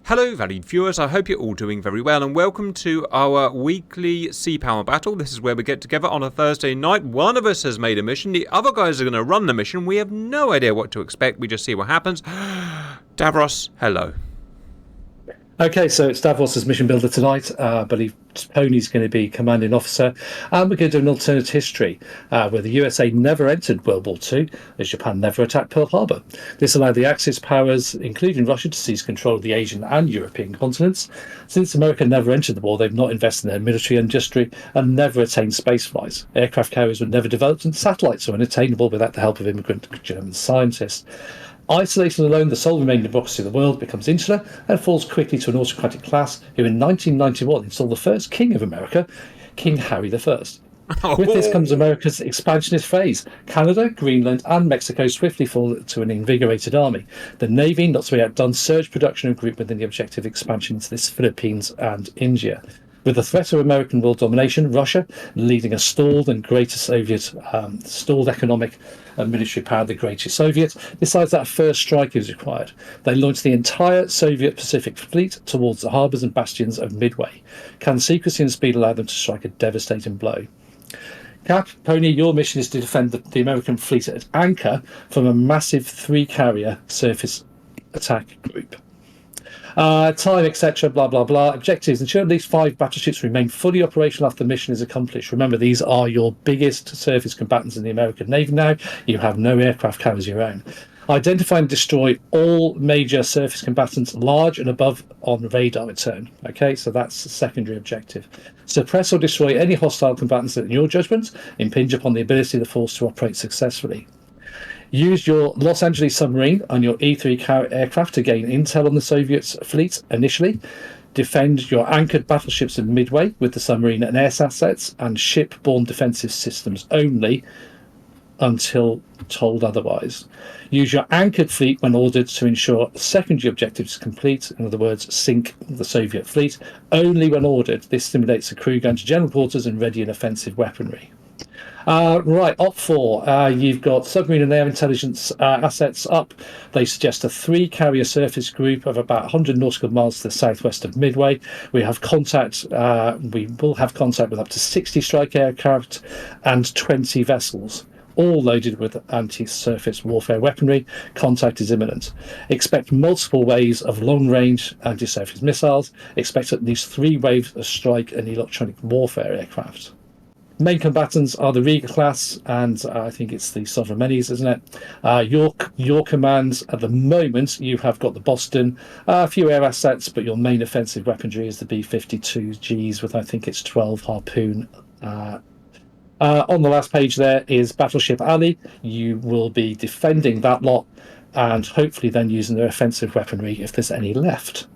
Hello valued viewers, I hope you're all doing very well and welcome to our weekly Sea Power Battle. This is where we get together on a Thursday night. One of us has made a mission, the other guys are going to run the mission. We have no idea what to expect, we just see what happens. Davros, hello. Okay, so it's Davros' mission builder tonight. I believe Pony's going to be commanding officer. And we're going to do an alternate history where the USA never entered World War II as Japan never attacked Pearl Harbor. This allowed the Axis powers, including Russia, to seize control of the Asian and European continents. Since America never entered the war, they've not invested in their military industry and never attained space flights. Aircraft carriers were never developed and satellites were unattainable without the help of immigrant German scientists. Isolated and alone, the sole remaining democracy of the world becomes insular and falls quickly to an autocratic class who in 1991 installed the first king of America, King Harry I. With this comes America's expansionist phase. Canada, Greenland and Mexico swiftly fall to an invigorated army. The Navy, not to be outdone, surged production and group within the objective expansion into the Philippines and India. With the threat of American world domination, Russia, leading a stalled and greater Soviet, stalled economic and military power, the Greater Soviet, decides that a first strike is required. They launch the entire Soviet Pacific Fleet towards the harbours and bastions of Midway. Can secrecy and speed allow them to strike a devastating blow? Cap, Pony, your mission is to defend the American fleet at anchor from a massive 3-carrier surface attack group. Time, etc., blah, blah, blah. Objectives: ensure at least 5 battleships remain fully operational after the mission is accomplished. Remember, these are your biggest surface combatants in the American Navy now. You have no aircraft carriers of your own. Identify and destroy all major surface combatants, large and above, on radar return. Okay, so that's the secondary objective. Suppress or destroy any hostile combatants that, in your judgment, impinge upon the ability of the force to operate successfully. Use your Los Angeles submarine and your E-3 aircraft to gain intel on the Soviet fleet initially. Defend your anchored battleships in Midway with the submarine and air assets and ship-borne defensive systems only until told otherwise. Use your anchored fleet when ordered to ensure secondary objectives complete, in other words, sink the Soviet fleet, only when ordered. This stimulates the crew going to general quarters and ready an offensive weaponry. Right, Op 4, you've got submarine and air intelligence assets up. They suggest a 3-carrier surface group of about 100 nautical miles to the southwest of Midway. We have contact. We will have contact with up to 60 strike aircraft and 20 vessels, all loaded with anti-surface warfare weaponry. Contact is imminent. Expect multiple waves of long-range anti-surface missiles. Expect at least 3 waves of strike and electronic warfare aircraft. Main combatants are the Riga class, and I think it's the Sovereignes, isn't it? Your command at the moment, you have got the Boston, a few air assets, but your main offensive weaponry is the B-52Gs with, I think it's 12 Harpoon. On the last page there is Battleship Alley. You will be defending that lot and hopefully then using their offensive weaponry if there's any left.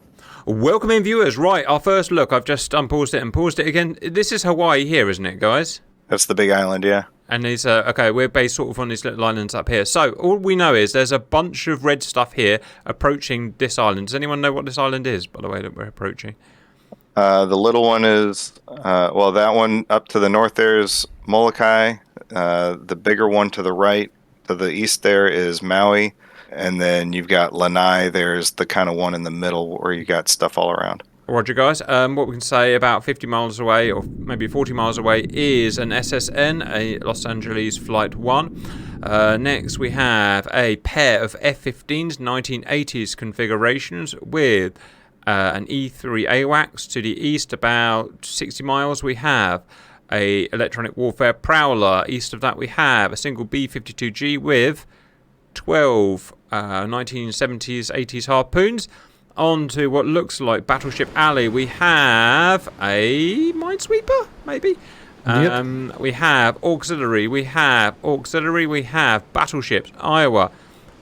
Welcome in viewers. Right, our first look. I've just unpaused it and paused it again. This is Hawaii here, isn't it, guys? That's the big island, yeah. And there's okay, we're based sort of on these little islands up here. So all we know is there's a bunch of red stuff here approaching this island. Does anyone know what this island is, by the way, that we're approaching? The little one is, well, that one up to the north there is Molokai. The bigger one to the right, to the east there is Maui. And then you've got Lanai. There's the kind of one in the middle where you got stuff all around. Roger, guys. What we can say about 50 miles away, or maybe 40 miles away, is an SSN, a Los Angeles Flight 1. Next, we have a pair of F-15s, 1980s configurations, with an E-3 AWACS. To the east, about 60 miles, we have a electronic warfare Prowler. East of that, we have a single B-52G with 12 1970s, 80s Harpoons. On to what looks like Battleship Alley. We have a Minesweeper, maybe? Yep. We have auxiliary. We have battleships. Iowa.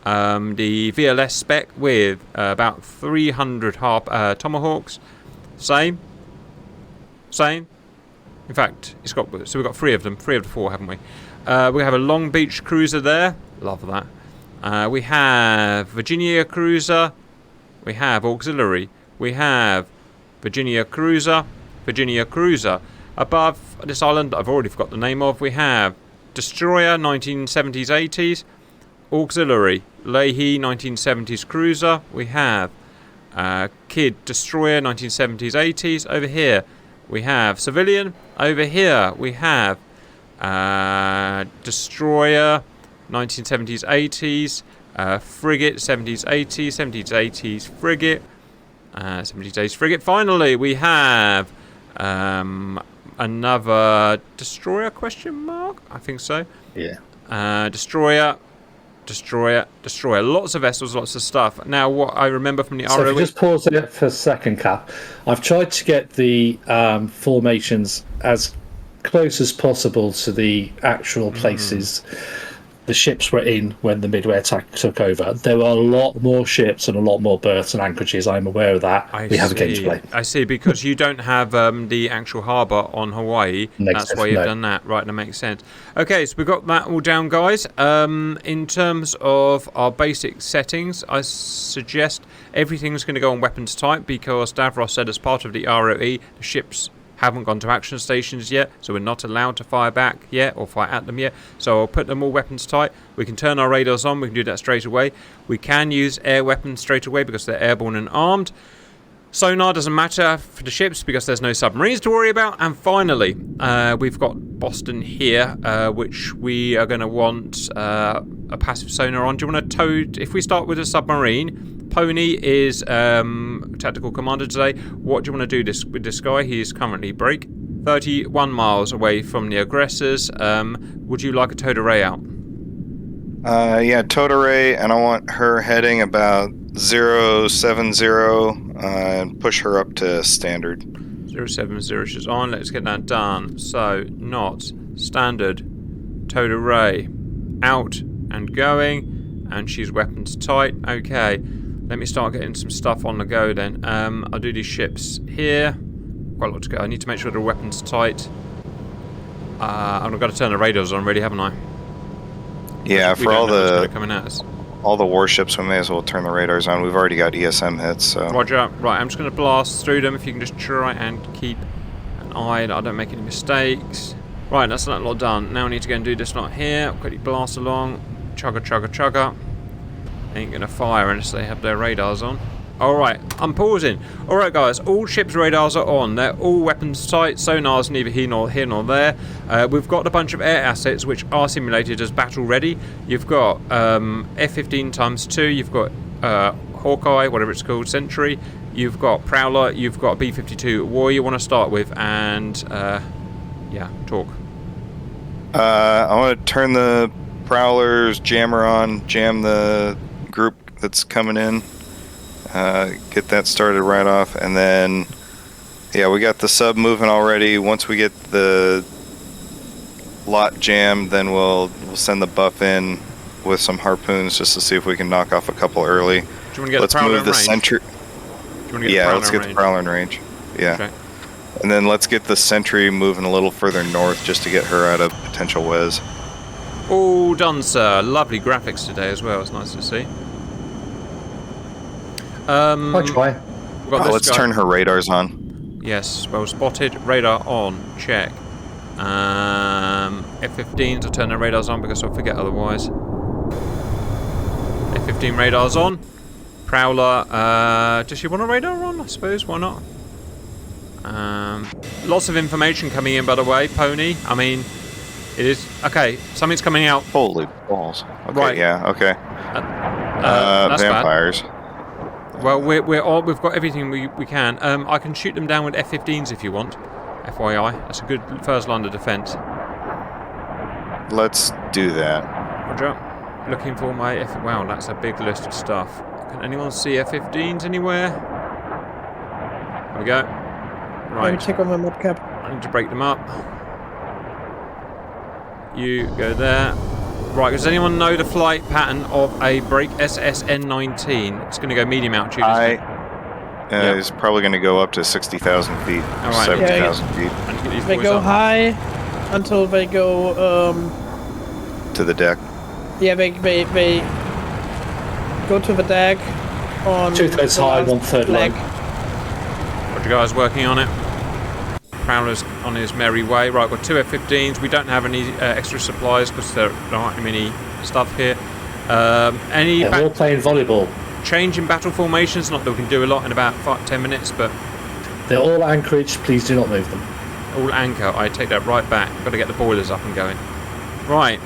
The VLS spec with about 300 Tomahawks. Same. In fact, we've got 3 of them. 3 of the 4, haven't we? We have a Long Beach cruiser there. Love that. We have Virginia cruiser. We have auxiliary. We have Virginia cruiser. Above this island, I've already forgot the name of, we have destroyer, 1970s, 80s. Auxiliary, Leahy, 1970s cruiser. We have Kid Destroyer, 1970s, 80s. Over here we have Civilian. Over here we have Destroyer, 1970s, 80s. Frigate, 70s, 80s. 70s, 80s, Frigate. 70s, 80s, Frigate. Finally, we have another Destroyer, question mark? I think so. Yeah. Destroyer. Lots of vessels, lots of stuff. Now, what I remember from the So if ROE... you just pause there for a second, Cap. I've tried to get the formations as close as possible to the actual places the ships were in when the Midway attack took over. There were a lot more ships and a lot more berths and anchorages. I'm aware of that. We have a game to play. I see, because you don't have the actual harbour on Hawaii. That's why you've done that. Right, that makes sense. Okay, so we've got that all down, guys. In terms of our basic settings, I suggest everything's going to go on weapons type, because Davros said as part of the ROE, the ships haven't gone to action stations yet, so we're not allowed to fire back yet or fire at them yet. So I'll put them all weapons tight. We can turn our radars on, we can do that straight away. We can use air weapons straight away because they're airborne and armed. Sonar doesn't matter for the ships because there's no submarines to worry about. And finally, we've got Boston here, which we are going to want a passive sonar on. Do you want to tow? If we start with a submarine, Pony is tactical commander today. What do you want to do with this guy? He is currently break 31 miles away from the aggressors. Would you like a towed array out? Yeah, towed array, and I want her heading about 070 and push her up to standard. 070, she's on. Let's get that done. So, not standard, towed array, out and going, and she's weapons tight. Okay, let me start getting some stuff on the go then. I'll do these ships here. Quite a lot to go. I need to make sure the weapons tight. I've got to turn the radars on, really, haven't I? Yeah, for all coming at us. all the warships, we may as well turn the radars on. We've already got ESM hits, so... Roger. Right, I'm just going to blast through them. If you can just try and keep an eye that I don't make any mistakes. Right, that's that lot done. Now I need to go and do this lot here. Quickly blast along. Chugga, chugga, chugga. Ain't going to fire unless they have their radars on. Alright, I'm pausing. Alright guys, all ships' radars are on. They're all weapons tight. Sonar's neither here nor there. We've got a bunch of air assets which are simulated as battle ready. You've got F-15 times 2. You've got Hawkeye, whatever it's called, Sentry. You've got Prowler. You've got B-52 War you want to start with. And, yeah, talk. I want to turn the Prowler's jammer on. Jam the group that's coming in. Get that started right off, and then yeah, we got the sub moving already. Once we get the lot jammed, then we'll send the buff in with some harpoons just to see if we can knock off a couple early. Do you want to get let's the Prowler move the sentry. Yeah, let's get the Prowler in range. Yeah, okay. And then let's get the sentry moving a little further north just to get her out of potential whiz. All done, sir. Lovely graphics today as well. It's nice to see. I'll try. Let's turn her radars on. Yes, well spotted. Radar on. Check. F-15s, I'll turn their radars on because I'll forget otherwise. F-15 radars on. Prowler, does she want a radar on? I suppose, why not? Lots of information coming in, by the way, Pony. I mean, it is... Okay, something's coming out. Holy balls. Okay, right. Yeah, okay. That's vampires. Bad. Well, we've got everything we can. I can shoot them down with F-15s if you want. FYI, that's a good first line of defense. Let's do that. Roger. Looking for my F. Wow, that's a big list of stuff. Can anyone see F-15s anywhere? There we go. Right. Let me check on my mod cap. I need to break them up. You go there. Right, does anyone know the flight pattern of a break SSN-19? It's going to go medium altitude. It's probably going to go up to 60,000 feet, right. 70,000 feet. They go high until they go to the deck. Yeah, they go to the deck on 2/3 high, 1/3 low. Roger, guys, working on it. Prowler's on his merry way. Right, we've got 2 F-15s. We don't have any extra supplies because there aren't many stuff here. We're all playing volleyball. change in battle formations. Not that we can do a lot in about 10 minutes, but They're all anchorage. Please do not move them. all anchor. I take that right back. Got to get the boilers up and going. Right.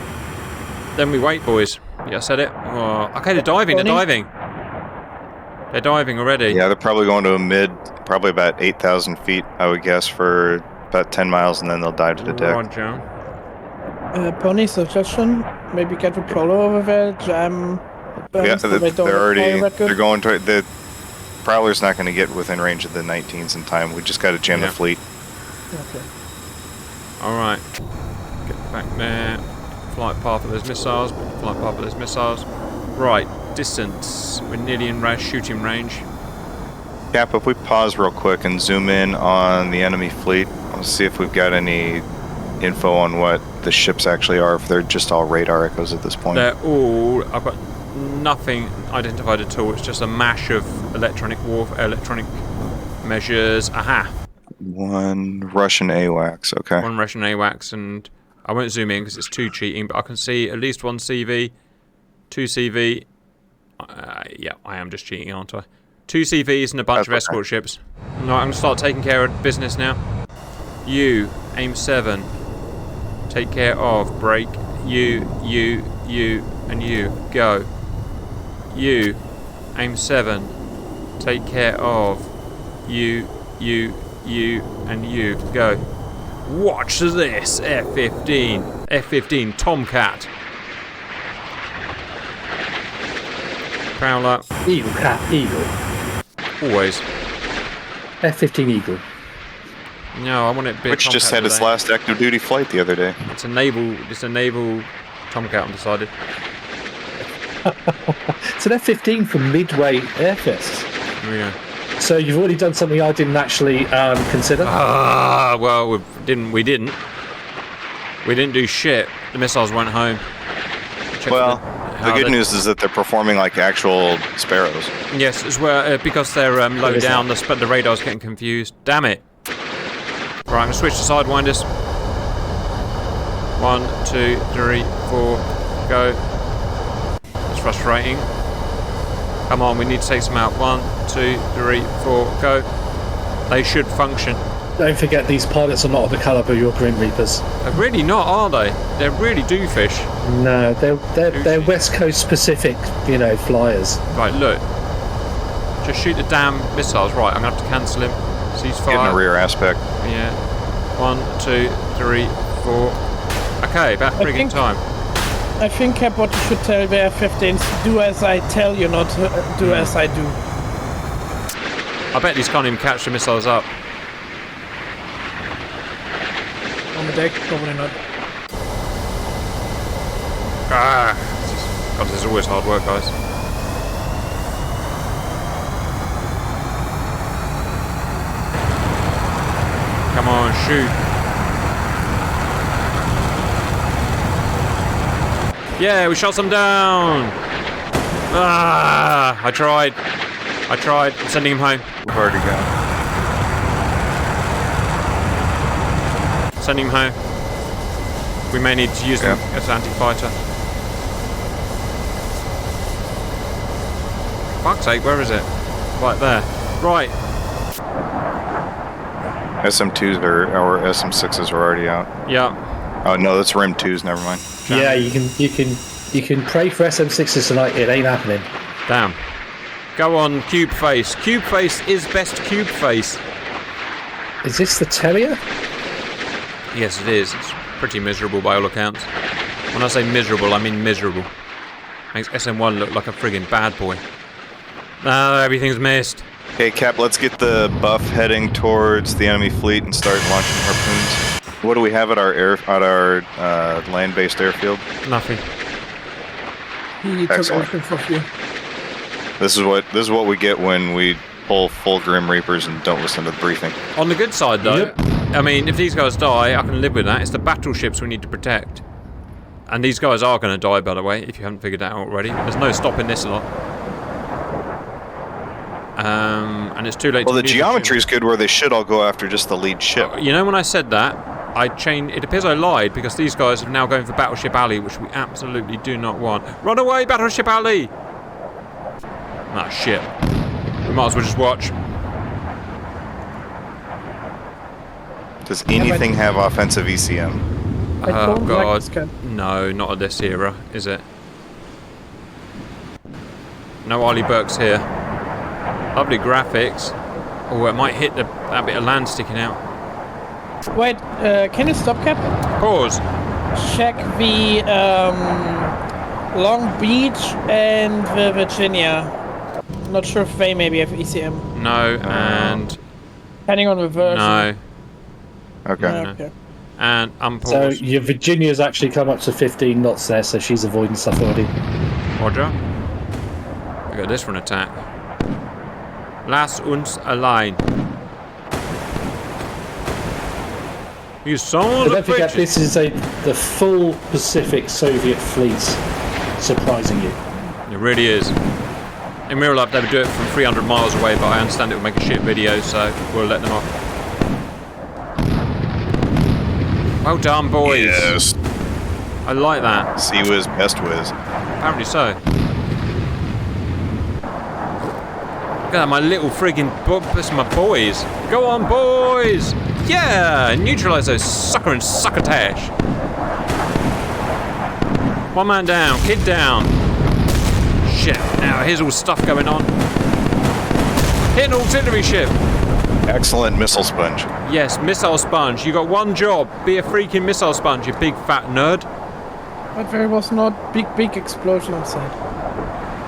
Then we wait, boys. Yeah, I said it. Oh, okay, they're diving. They're diving. They're diving already. Yeah, they're probably going to a probably about 8,000 feet, I would guess, for about 10 miles, and then they'll dive to the deck. Roger. Pony suggestion: maybe get the Prolo over there, jam. Yeah, so they don't they're already. fire that good. They're going to the Prowler's not going to get within range of the 19s in time. We just got to jam the fleet. Okay. All right. Get back there. Flight path of those missiles. Flight path of those missiles. Right. Distance. We're nearly in shooting range. Cap, if we pause real quick and zoom in on the enemy fleet, let's see if we've got any info on what the ships actually are, if they're just all radar echoes at this point. They're all... I've got nothing identified at all. It's just a mash of electronic measures. Aha! One Russian AWACS, okay. One Russian AWACS, and I won't zoom in because it's too cheating, but I can see at least one CV, two CV. Yeah, I am just cheating, aren't I? Two CVs and a bunch of escort ships. Alright, I'm going to start taking care of business now. You, aim 7. Take care of, break. You, and you. Go. You, aim 7. Take care of. You, and you. Go. Watch this, F-15. F-15 Tomcat. Prowler. Eagle, Cap, Eagle. Always. F-15 Eagle. No, I want it big. Which just had its last active duty flight the other day. It's a naval Tomcat, I'm decided. It's an F-15 from Midway Aircraft. Yeah. So you've already done something I didn't actually consider. Well, we didn't do shit. The missiles went home. Well, the good news is that they're performing like actual sparrows. Yes, as well, because they're low down, the radar's getting confused. Damn it. Right, I'm going to switch to Sidewinders. 1, 2, 3, 4, go. It's frustrating. Come on, we need to take some out. 1, 2, 3, 4, go. They should function. Don't forget, these pilots are not of the caliber of your Grim Reapers. They're really not, are they? They really do fish. No, they're West Coast specific, flyers. Right, look. Just shoot the damn missiles. Right, I'm going to have to cancel him. Ceasefire. Get in the rear aspect. Yeah. 1, 2, 3, 4. Okay, about friggin' time. I think, Cap, what you should tell the F-15s, do as I tell you, not do as I do. I bet these can't even catch the missiles up. On the deck, probably not. God, this is always hard work, guys. Come on, shoot. Yeah, we shot some down. I tried. I'm sending him home. We've already got. Sending him home. We may need to use them as anti-fighter. Fuck's sake, where is it? Right there. Right. SM2s or SM6s are already out. Yeah. Oh no, that's RIM 2s. Never mind. Yeah, you can pray for SM6s tonight. It ain't happening. Damn. Go on, cube face. Cube face is best cube face. Is this the Terrier? Yes, it is. It's pretty miserable by all accounts. When I say miserable, I mean miserable. Makes SM1 look like a friggin' bad boy. No, everything's missed. Okay, Cap, let's get the buff heading towards the enemy fleet and start launching harpoons. What do we have at our land-based airfield? Nothing. He took Excellent. everything for you. This is what we get when we pull full Grim Reapers and don't listen to the briefing. On the good side, though, I mean, if these guys die, I can live with that. It's the battleships we need to protect. And these guys are going to die, by the way, if you haven't figured that out already. There's no stopping this lot. And it's too late. Well, the geometry is good where they should all go after just the lead ship. You know, when I said that, it appears I lied, because these guys are now going for Battleship Alley, which we absolutely do not want. Run away, Battleship Alley! Ah, shit. We might as well just watch. Does anything have offensive ECM? I Oh, don't God. like this gun. No, not at this era, is it? No Arleigh Burke's here. Lovely graphics. Oh, it might hit that bit of land sticking out. Wait, can you stop, Cap? Pause. Check the Long Beach and the Virginia. Not sure if they maybe have ECM. No, and... Depending on the version. No. Okay. Okay. And So unpause. your Virginia's actually come up to 15 knots there, so she's avoiding stuff already. Roger. Look at this for an attack. Lass uns allein. You son But of a don't forget, bitch. this is the full Pacific Soviet fleet surprising you. It really is. In real life, they would do it from 300 miles away, but I understand it would make a shit video, so we'll let them off. Well done, boys. Yes. I like that. See whiz, best whiz. Apparently so. Look at that, my little friggin' my boys. Go on, boys! Yeah! Neutralise those sucker and succotash. One man down, kid down. Shit, now here's all stuff going on. Hit an artillery ship. Excellent missile sponge. Yes, missile sponge. You got one job. Be a freaking missile sponge, you big fat nerd. But there was not big explosion outside.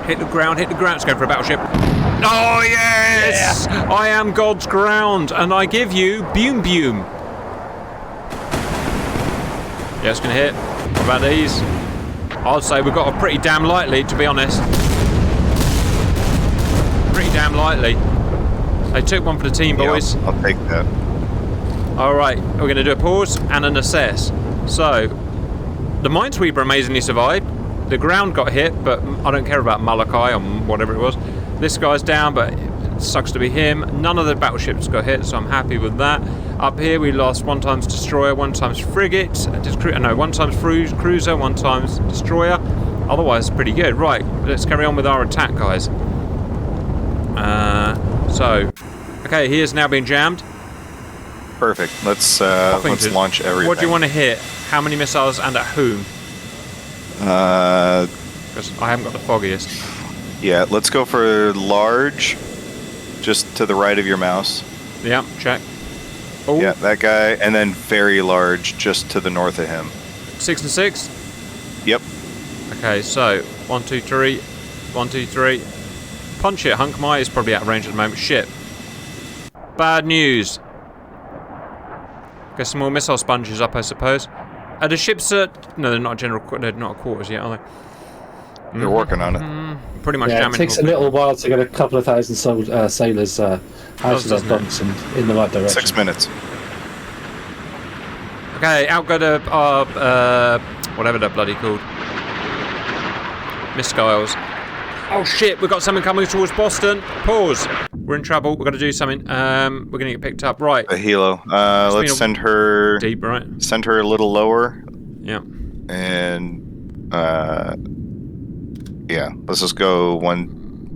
Hit the ground, hit the ground. Let's go for a battleship. Oh, yes! Yeah. I am God's ground, and I give you Boom Boom. Yeah, it's going to hit. What about these? I'd say we've got a pretty damn lightly, to be honest. Pretty damn lightly. They took one for the team, boys. Yeah, I'll take that. Alright, we're going to do a pause and an assess. So, the Minesweeper amazingly survived. The ground got hit, but I don't care about Malachi or whatever it was. This guy's down, but it sucks to be him. None of the battleships got hit, so I'm happy with that. Up here, we lost 1 times destroyer, 1 times frigate, 1 times cruiser, 1 times destroyer. Otherwise, pretty good. Right, let's carry on with our attack, guys. Okay, he is now being jammed. Perfect. Let's launch everything. What do you want to hit? How many missiles and at whom? Because I haven't got the foggiest. Yeah, let's go for large, just to the right of your mouse. Yeah, check. Oh, Yeah, that guy, and then very large, just to the north of him. 6 and 6. Yep. Okay, so 1, 2, 3, 1, 2, 3. Punch it. Hunkmai is probably out of range at the moment. Shit. Bad news. Get some more missile sponges up, I suppose. Are the ships at... No, they're not general... They're not quarters yet, are they? They're working on it. Pretty much Yeah, it jamming. takes a little while to get a couple of thousand sailors out of those doesn't it? bunks and in the right direction. 6 minutes. Okay, out go the... whatever they're bloody called. Missiles. Oh shit, we've got something coming towards Boston. Pause. We're in trouble. We've got to do something. We're going to get picked up. Right. A helo. Let's send her... Deep, right? Send her a little lower. Yeah. And... yeah, let's just go one...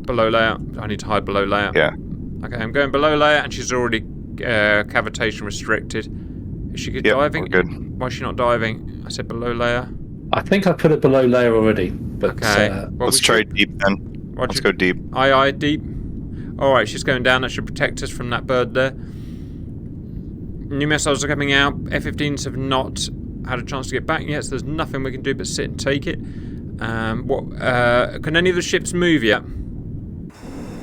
Below layout. I need to hide below layout. Yeah. Okay, I'm going below layout and she's already cavitation restricted. Is she diving? We're good. Why is she not diving? I said below layer. I think I put it below layer already, but Okay. Let's try deep then. Let's go deep. Aye, deep. Alright, she's going down. That should protect us from that bird there. New missiles are coming out. F-15s have not had a chance to get back yet, so there's nothing we can do but sit and take it. Can any of the ships move yet?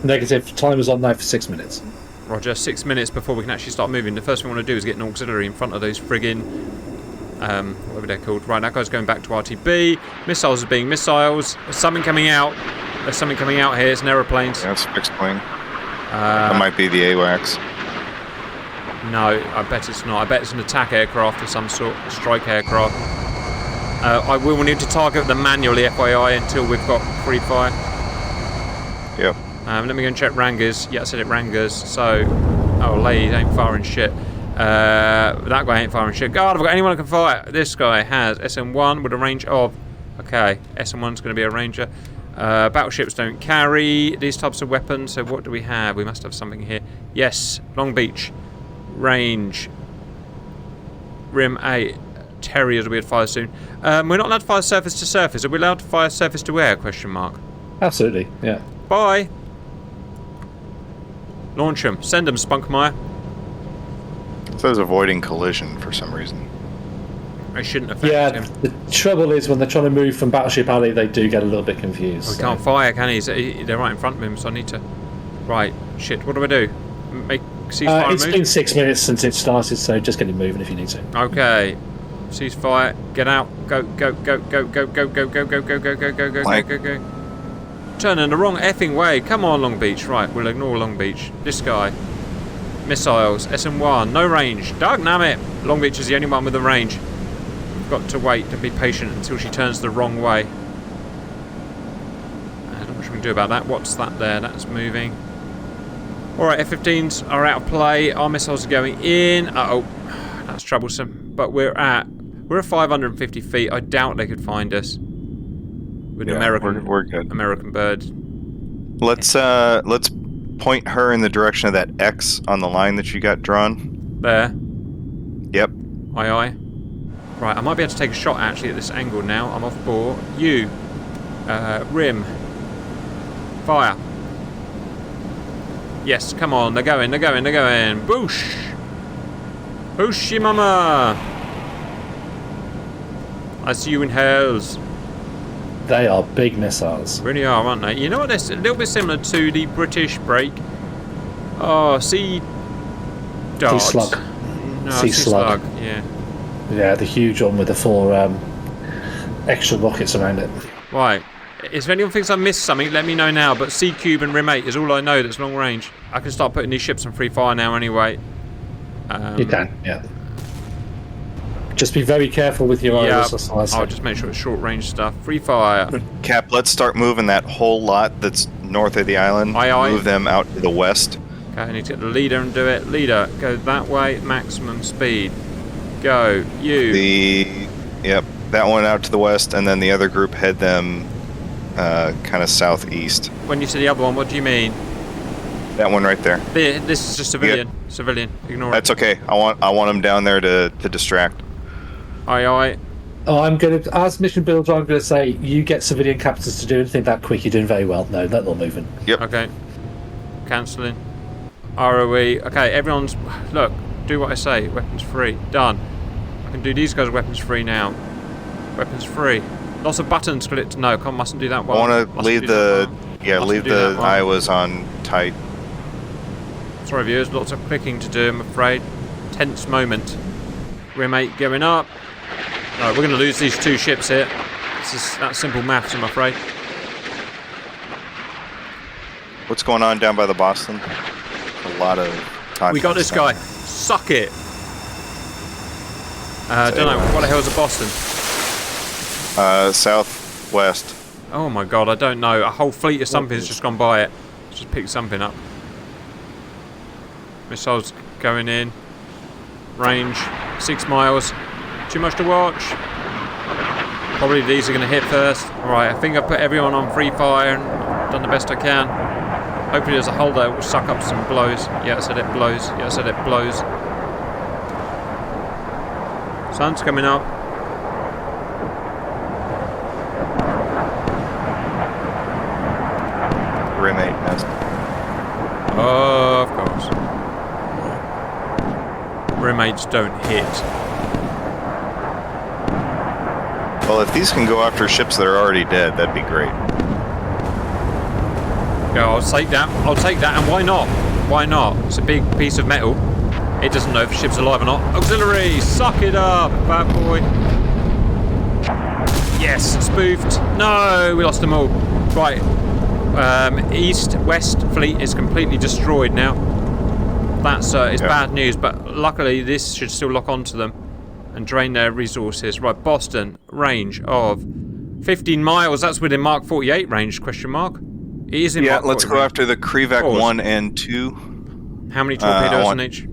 negative. Timer's on now for 6 minutes. Roger, 6 minutes before we can actually start moving. The first thing we want to do is get an auxiliary in front of those friggin' whatever they're called. Right, that guy's going back to RTB. Missiles are being missiles. There's something coming out. There's something coming out here. It's an aeroplane. Yeah, it's fixed wing. That might be the AWACS. No, I bet it's not. I bet it's an attack aircraft of some sort. A strike aircraft. I will need to target them manually, FYI, until we've got free fire. Yep. Let me go and check Rangers. Yeah, I said it Rangers. So, oh, ladies ain't firing shit. That guy ain't firing shit. God, I've got anyone who can fire. This guy has SM1 with a range of... Okay, SM1's going to be a ranger. Battleships don't carry these types of weapons, so what do we have? We must have something here. Yes, Long Beach. Range. Rim 8. Terriers will be at fire soon. We're not allowed to fire surface to surface. Are we allowed to fire surface to air? Question mark. Absolutely, yeah. Bye. Launch them. Send them, Spunkmeyer. It says avoiding collision for some reason. I shouldn't affect Yeah, him. the trouble is when they're trying to move from Battleship Alley, they do get a little bit confused. We can't fire, can he? They're right in front of him, so I need to... Right, shit, what do I do? Make ceasefire It's move? been 6 minutes since it started, so just get it moving if you need to. Okay. Ceasefire, get out, go, go, go, go, go, go, go, go, go, go, go, go, go, go, go, go, go. Turning the wrong effing way. Come on, Long Beach. Right, we'll ignore Long Beach. This guy. Missiles, SM1, no range. Damn it! Long Beach is the only one with a range. We've got to wait and be patient until she turns the wrong way. I don't know what we can do about that. What's that there? That's moving. Alright, F-15s are out of play. Our missiles are going in. Uh-oh. That's troublesome. But we're at 550 feet. I doubt they could find us. With we're good. American bird. Let's point her in the direction of that X on the line that you got drawn. There. Yep. Aye, aye. Right, I might be able to take a shot actually at this angle now. I'm off bore. You. Rim. Fire. Yes, come on. They're going, they're going, they're going. Boosh! Booshy mama! I see you in hells. They are big missiles. Really are, aren't they? You know what? They're a little bit similar to the British break. Oh, sea dart. Sea slug. No, Sea slug. Yeah. Yeah, the huge one with the 4 extra rockets around it. Right. If anyone thinks I missed something, let me know now. But Sea Cube and Rim 8 is all I know that's long range. I can start putting these ships on free fire now anyway. You can, yeah. Just be very careful with your Yeah, iris. That's all I say. I'll just make sure it's short range stuff. Free fire. Cap, let's start moving that whole lot that's north of the island. Aye, aye. Move them out to the west. Okay, I need to get the leader and do it. Leader, go that way, maximum speed. Go, you. Yep, that one out to the west, and then the other group head them kind of southeast. When you say the other one, what do you mean? That one right there. This is just civilian. Yep. Civilian. Ignore That's it. okay. I want them down there to distract. Aye, aye. Oh, I'm going to, as mission builder, I'm going to say, you get civilian captains to do anything that quick, you're doing very well. No, let them moving. Yep. Okay. Cancelling. ROE. Okay, everyone's... Look, do what I say. Weapons free. Done. I can do these guys weapons free now. Weapons free. Lots of buttons clicked. No, mustn't do that one. I want to leave the... Yeah, Mustn't leave do the that one. Iowas on tight. Sorry viewers, lots of clicking to do, I'm afraid. Tense moment. Rim 8 going up. No, we're going to lose these 2 ships here. That's simple maths, I'm afraid. What's going on down by the Boston? A lot of time. We got this guy. Suck it. Don't know. What the hell is a Boston? Southwest. Oh my god, I don't know. A whole fleet of something has just gone by it. Just picked something up. Missiles going in. Range 6 miles. Too much to watch. Probably these are going to hit first. Alright, I think I put everyone on free fire and done the best I can. Hopefully there's a hole there that will suck up some blows. Yeah, I said it blows. Yeah, I said it blows. Sun's coming up. Rim 8 nest. Of course. Rim 8s don't hit. Well, if these can go after ships that are already dead, that'd be great. Yeah, I'll take that. I'll take that, and why not? Why not? It's a big piece of metal. It doesn't know if the ship's alive or not. Auxiliary, suck it up, bad boy. Yes, spoofed. No, we lost them all. Right. East-west fleet is completely destroyed now. That's it's bad news, but luckily this should still lock onto them and drain their resources. Right, Boston, range of 15 miles. That's within Mark 48 range, question mark. It is in Yeah, Mark let's 48. go after the Krivak Pause. 1 and 2. How many torpedoes on each?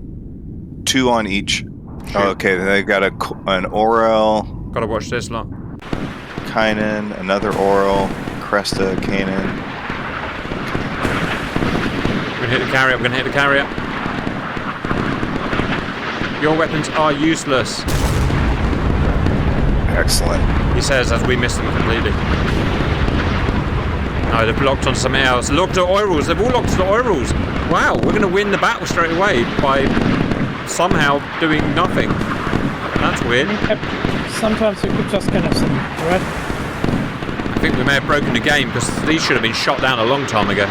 2 on each. Shoot. Okay, they've got an Orel, Gotta watch this lot. Kynan, another Orel, Cresta, Canaan. We're gonna hit the carrier. We're gonna hit the carrier. Your weapons are useless, Excellent. he says as we miss them completely. No, they've locked on something else. Locked to oils. They've all locked to oils. Wow, we're going to win the battle straight away by somehow doing nothing. That's weird. Sometimes you could just kind of see, right? I think we may have broken the game because these should have been shot down a long time ago.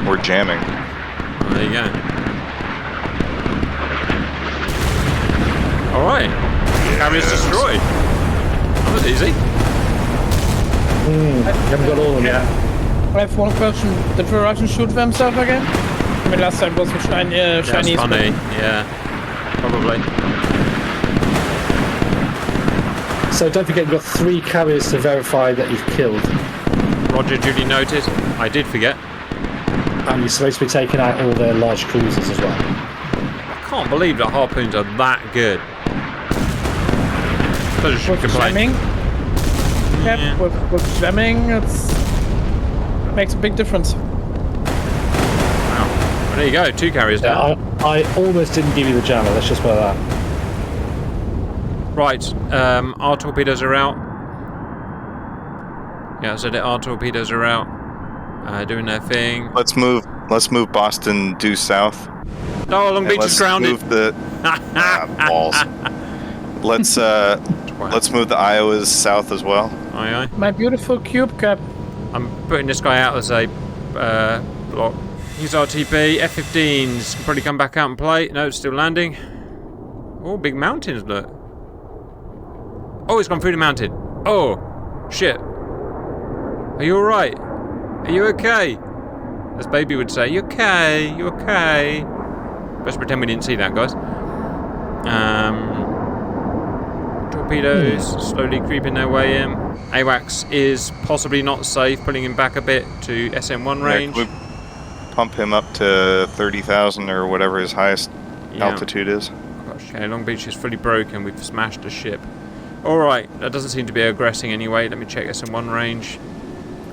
We're jamming. Oh, there you go. Alright. Carrier's destroyed. That was easy. You haven't got all of them yet. I have one question. Did the Russians shoot themselves again? I mean, last time was the Chinese. That's funny. Yeah. Probably. So don't forget, you've got 3 carriers to verify that you've killed. Roger, duly noted. I did forget. And you're supposed to be taking out all their large cruisers as well. I can't believe that harpoons are that good. So just With complain. jamming? Yeah. With jamming, it's makes a big difference. Wow. Well, there you go. 2 carriers down. Yeah, I almost didn't give you the jammer, let's just put that. Right, our torpedoes are out. Yeah, so our torpedoes are out. Doing their thing. Let's move Boston due south. Oh, Long And Beach is let's grounded. move the balls. Let's move the Iowas south as well. Aye, aye. My beautiful cube cap. I'm putting this guy out as a block. He's RTB. F-15s can probably come back out and play. No, it's still landing. Oh, big mountains, look. Oh, it's gone through the mountain. Oh, shit. Are you alright? Are you okay? As Baby would say, you okay? You okay? Let's pretend we didn't see that, guys. Torpedoes slowly creeping their way in. AWACS is possibly not safe, pulling him back a bit to SM1 range. Yeah, can we pump him up to 30,000 or whatever his highest Yeah. altitude is? Gosh, okay, Long Beach is fully broken. We've smashed the ship. Alright, that doesn't seem to be aggressing anyway. Let me check SM1 range.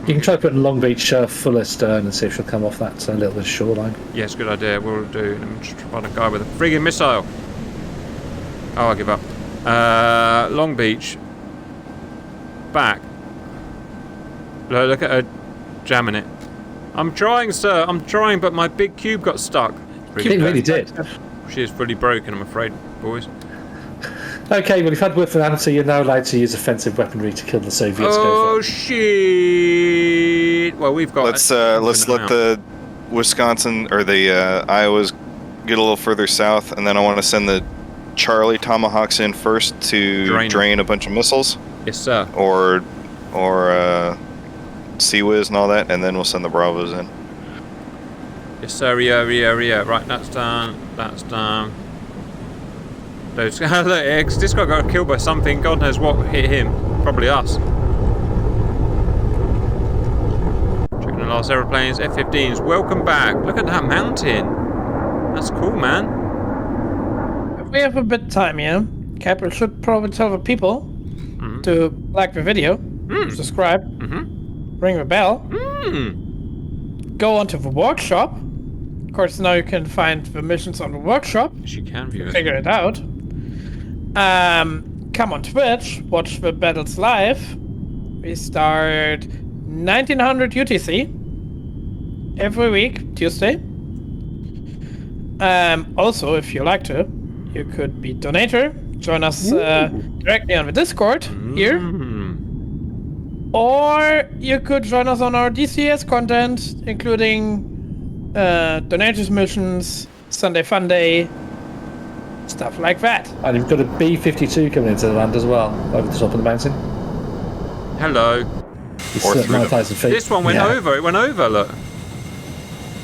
You can try putting Long Beach full astern and see if she'll come off that little bit of shoreline. Yes, good idea. We'll do. Let me just find a guy with a friggin' missile. Oh, I give up. Long Beach. Back. Look at her jamming it. I'm trying, sir. I'm trying, but my big cube got stuck. It really did. She is fully broken, I'm afraid, boys. Okay, well, you've had word from Anna, you're now allowed to use offensive weaponry to kill the Soviets. Go Oh for it. shit! Well, we've got. Let's let the Wisconsin or the Iowas get a little further south, and then I want to send the Charlie Tomahawks in first to drain a bunch of missiles. Yes, sir. Or Sea-Wiz and all that, and then we'll send the Bravos in. Yes, sir. Yeah. Right, that's done. That's done. Those. Look, this guy got killed by something. God knows what hit him. Probably us. Checking the last aeroplanes. F-15s. Welcome back. Look at that mountain. That's cool, man. We have a bit of time here. Capel should probably tell the people to like the video, subscribe, ring the bell, go onto the workshop. Of course, now you can find the missions on the workshop. Yes, you can view it. Figure it out. Come on Twitch, watch the battles live. We start 1900 UTC every week, Tuesday. Also, if you like to, you could be donator. Join us directly on the Discord here. Or you could join us on our DCS content, including donators missions, Sunday Fun Day, stuff like that. And you've got a B-52 coming into the land as well, over the top of the mountain. Hello. It's Or at through 9,000 feet. This one went Yeah. over. It went over. Look.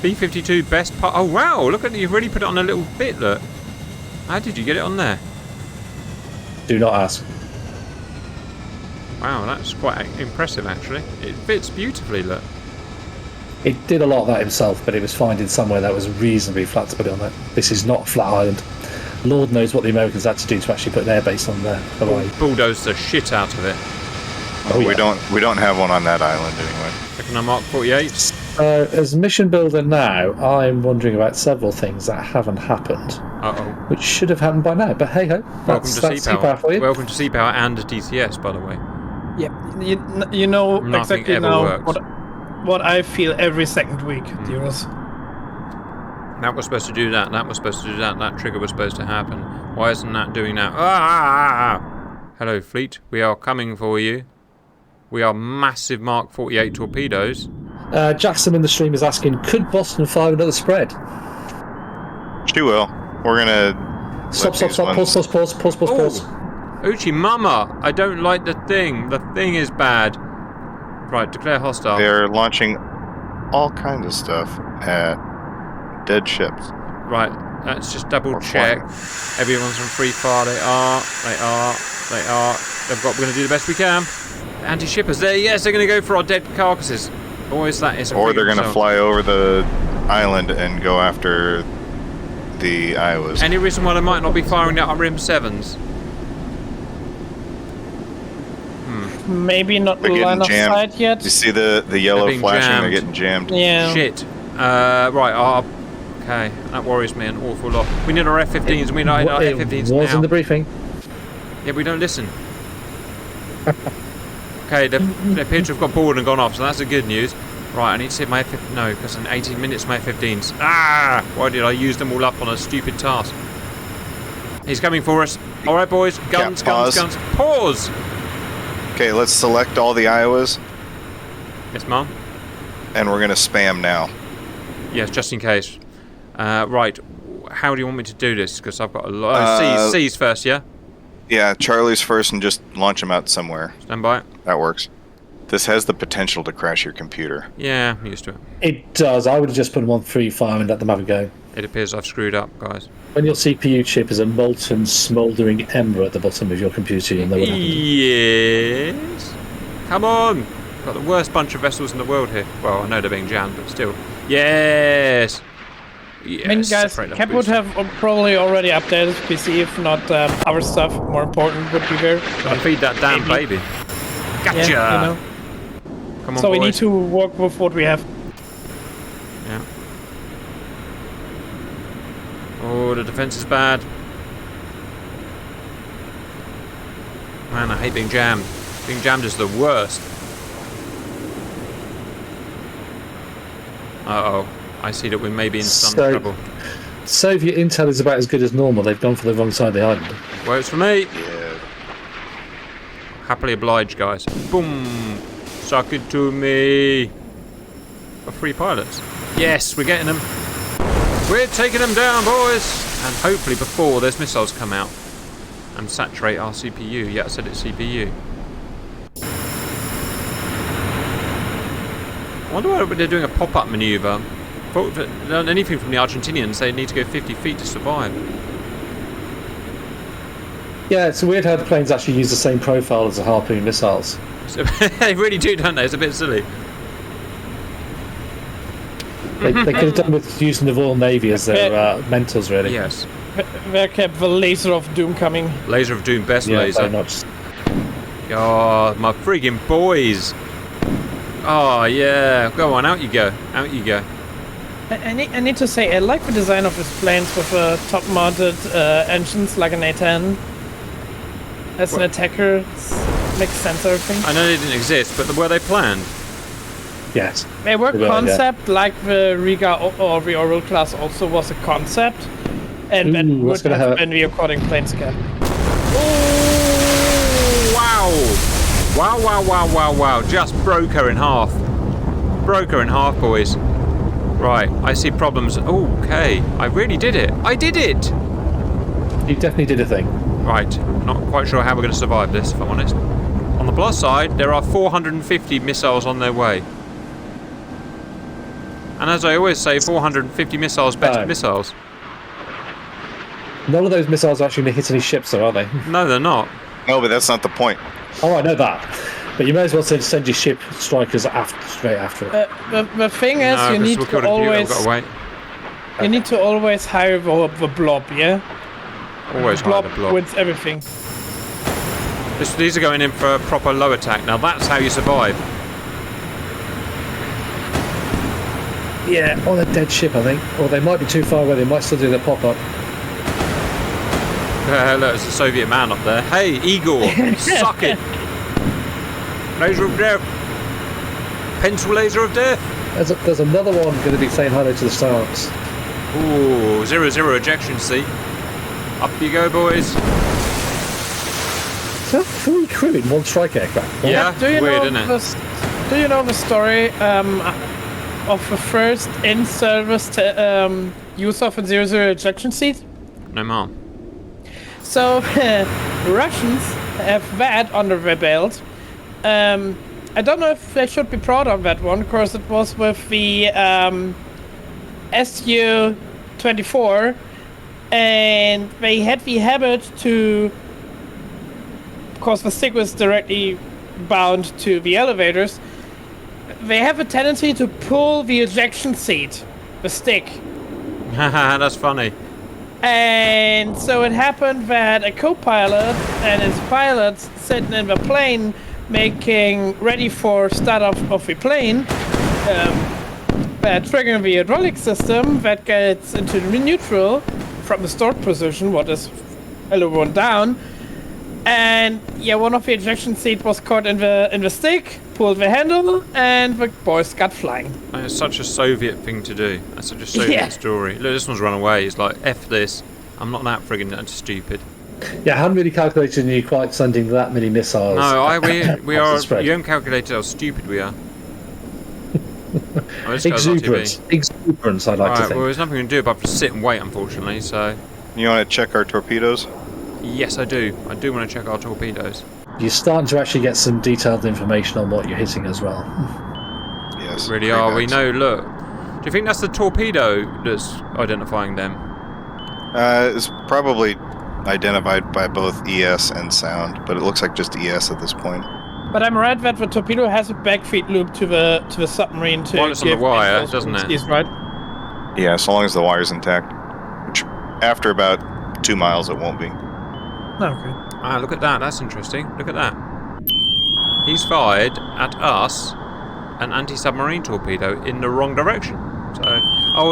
B-52 best part. Oh wow! Look at you've really put it on a little bit. Look. How did you get it on there? Do not ask. Wow, that's quite impressive actually. It fits beautifully. Look. It did a lot of that himself, but it was finding somewhere that was reasonably flat to put it on there. This is not a flat island. Lord knows what the Americans had to do to actually put their base on there. Bulldozed the shit out of it. Oh, yeah. We don't have one on that island anyway. Looking at Mark 48. As mission builder now, I'm wondering about several things that haven't happened, which should have happened by now. But hey ho, Welcome to that's Sea-Power for you. Welcome to Sea-Power and DCS, by the way. Yeah, you know Nothing exactly ever now works. what I feel every second week, Dearest. That was supposed to do that. That was supposed to do that. That trigger was supposed to happen. Why isn't that doing that? Ah! Hello, fleet. We are coming for you. We are massive Mark 48 torpedoes. Jackson in the stream is asking, could Boston fire another spread? She will. We're gonna Stop, pause. Uchi Mama! I don't like the thing. The thing is bad. Right, declare hostile. They're launching all kinds of stuff at dead ships. Right, let's just double check. Everyone's on free fire. They are. We're going to do the best we can. The anti-shippers there. Yes, they're going to go for our dead carcasses. Boys, that is a Or they're going to fly over the island and go after the Iowas. Any reason why they might not be firing at our Rim 7s? Maybe not They're line of jammed. sight yet. You see the yellow being flashing? jammed. They're getting jammed. Yeah. Shit. Right, okay. That worries me an awful lot. We need our F-15s. We need our F-15s It was now. in the briefing. Yeah, we don't listen. Okay, they appear to have got bored and gone off, so that's the good news. Right, I need to hit my F-15. No, because in 18 minutes my F-15s. Ah! Why did I use them all up on a stupid task? He's coming for us. All right, boys. Guns. Pause! Okay, let's select all the Iowas, Yes, Mum? and we're going to spam now. Yes, just in case. Right, how do you want me to do this? Because I've got a lot... C's first, yeah? Yeah, Charlie's first and just launch them out somewhere. Stand by. That works. This has the potential to crash your computer. Yeah, I'm used to it. It does. I would have just put them on free fire and let them have a go. It appears I've screwed up, guys. When your CPU chip is a molten, smouldering ember at the bottom of your computer, you'll know what happened. Yes. Come on. Got the worst bunch of vessels in the world here. Well, I know they're being jammed, but still. Yes. Yes. I mean, guys, Cap would have probably already updated PC, if not our stuff. More important would be there. Gotta feed that damn baby. Gotcha. Yeah, you know. Come on, so boys. we need to work with what we have. Yeah. Oh, the defense is bad. Man, I hate being jammed. Being jammed is the worst. Uh-oh. I see that we may be in some trouble. Soviet intel is about as good as normal. They've gone for the wrong side of the island. Works for me. Yeah. Happily obliged, guys. Boom. Suck it to me. We're free pilots. Yes, we're getting them. We're taking them down, boys. And hopefully before those missiles come out and saturate our CPU. Yeah, I said it's CPU. I wonder why they're doing a pop-up maneuver. Anything from the Argentinians, they need to go 50 feet to survive. Yeah, it's weird how the planes actually use the same profile as the Harpoon missiles. They really do, don't they? It's a bit silly. They could have done with using the Royal Navy as their mentors, really. Yes. Where kept the laser of doom coming? Laser of Doom, best Yeah, laser. very much. Oh, my friggin' boys. Oh, yeah. Go on, out you go. Out you go. I need to say, I like the design of these planes with top-mounted engines like an A-10. As an attacker, it makes sense, everything. I know they didn't exist, but were they planned? Yes. They were They were, concept, like the Riga or the Orville class also was a concept. And that what's would gonna have happen? been the according plane scale. Oh, wow. Wow, wow, wow, wow, wow. Just broke her in half. Broke her in half, boys. Right, I see problems. Okay, I really did it. I did it! You definitely did a thing. Right, not quite sure how we're going to survive this, if I'm honest. On the plus side, there are 450 missiles on their way. And as I always say, 450 missiles, better missiles. None of those missiles are actually going to hit any ships, though, are they? No, they're not. No, but that's not the point. Oh, I know that. But you may as well send your ship strikers straight after it. The thing is, No, you because need we'll to kill the computer, always we've got to wait. you need to always hire the blob, yeah. Always hide Blob the blob. wins everything. These are going in for a proper low attack. Now that's how you survive. Yeah, on a dead ship, I think. Or they might be too far away. They might still do the pop-up. Look, there's a Soviet man up there. Hey, Igor, suck it. Laser of death. Pencil laser of death. There's another one going to be saying hello to the stars. Ooh, 0-0 ejection seat. Up you go, boys. Is that 3 crew in one strike aircraft? Yeah, weird, isn't it? Do you know the story of the first in-service use of a 0-0 ejection seat? No, ma'am. So, Russians have that under their belt. I don't know if they should be proud of that one, because it was with the Su-24, and they had the habit to, because the stick was directly bound to the elevators, they have a tendency to pull the ejection seat, the stick. That's funny. And so it happened that a co-pilot and his pilot sitting in the plane making ready for start of the plane, that triggering the hydraulic system that gets into neutral from the start position, what is aileron down, and yeah, one of the ejection seat was caught in the stick, pulled the handle, and the boys got flying. It's such a Soviet thing to do. That's such a Soviet story. Look, this one's run away. He's like, F this. I'm not that friggin' stupid. Yeah, I hadn't really calculated you quite sending that many missiles. No, we are. Spread. You haven't calculated how stupid we are. Exuberance, I'd like to think. Well, there's nothing we can do but sit and wait, unfortunately. So. You want to check our torpedoes? Yes, I do. I do want to check our torpedoes. You're starting to actually get some detailed information on what you're hitting as well. Yes. Really are. We know. Look. Do you think that's the torpedo that's identifying them? It's probably identified by both ES and sound, but it looks like just ES at this point. But I'm right that the torpedo has a backfeed loop to the submarine to Well, it's on the wire, doesn't it? He's right. Yeah, so long as the wire's intact. Which, after about 2 miles, it won't be. Okay. Ah, look at that. That's interesting. Look at that. He's fired at us an anti-submarine torpedo in the wrong direction. So,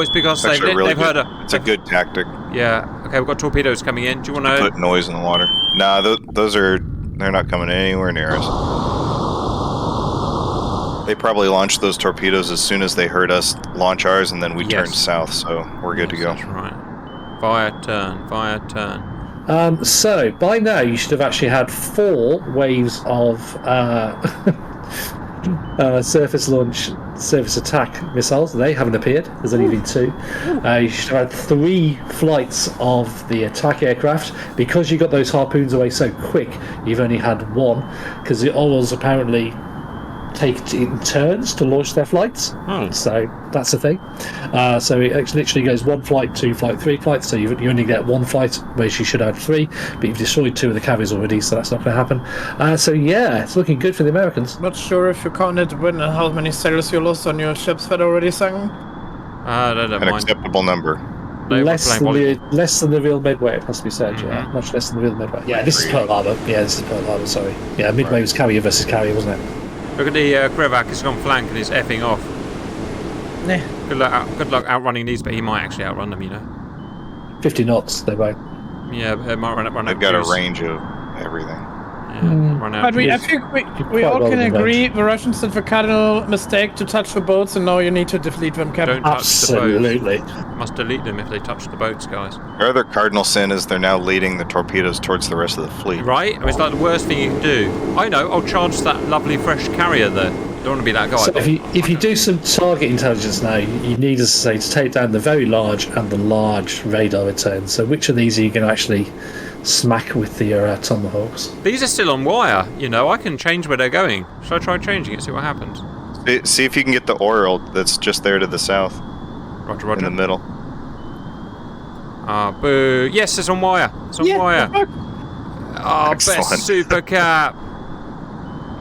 it's because they've heard it's a good tactic. Yeah. Okay, we've got torpedoes coming in. Do you want to put noise in the water? Nah, they're not coming anywhere near us. They probably launched those torpedoes as soon as they heard us launch ours, and then we turned south, so we're good to go. That's right. Fire turn. So, by now, you should have actually had 4 waves of surface launch, surface attack missiles. They haven't appeared. There's only been 2. You should have had 3 flights of the attack aircraft. Because you got those harpoons away so quick, you've only had 1, because the oils apparently take it in turns to launch their flights. So that's the thing. So it literally goes 1 flight, 2 flight, 3 flights. So you only get 1 flight, where you should have 3, but you've destroyed 2 of the cavies already, so that's not going to happen. So yeah, it's looking good for the Americans. Not sure if you counted when and how many sailors you lost on your ships that already sunk. I don't An mind. acceptable number. Less than the real Midway, it must be said. Yeah, much less than the real Midway. Yeah, this is Pearl Harbor. Sorry. Yeah, Midway was carrier versus carrier, wasn't it? Look at the Krevac. He's gone flank and he's effing off. Nah. Good luck outrunning these, but he might actually outrun them. 50 knots. They won't. Yeah, they might run They've got a range of everything. Run out. But I think we all can agree the Russians did the cardinal mistake to touch the boats, and now you need to delete them, Captain. Don't touch Absolutely. the boats. Must delete them if they touch the boats, guys. Our other cardinal sin is they're now leading the torpedoes towards the rest of the fleet. Right? I mean, it's like the worst thing you can do. I know. I'll charge that lovely fresh carrier there. Don't want to be that guy. So if you do some target intelligence now, you need, as I say, to take down the very large and the large radar return. So which of these are you going to actually smack with the Tomahawks? These are still on wire. I can change where they're going. Shall I try changing it? See what happens. See if you can get the oil that's just there to the south. Roger. In the middle. Boo. Yes, it's on wire. It's on wire. Excellent. Best super cap.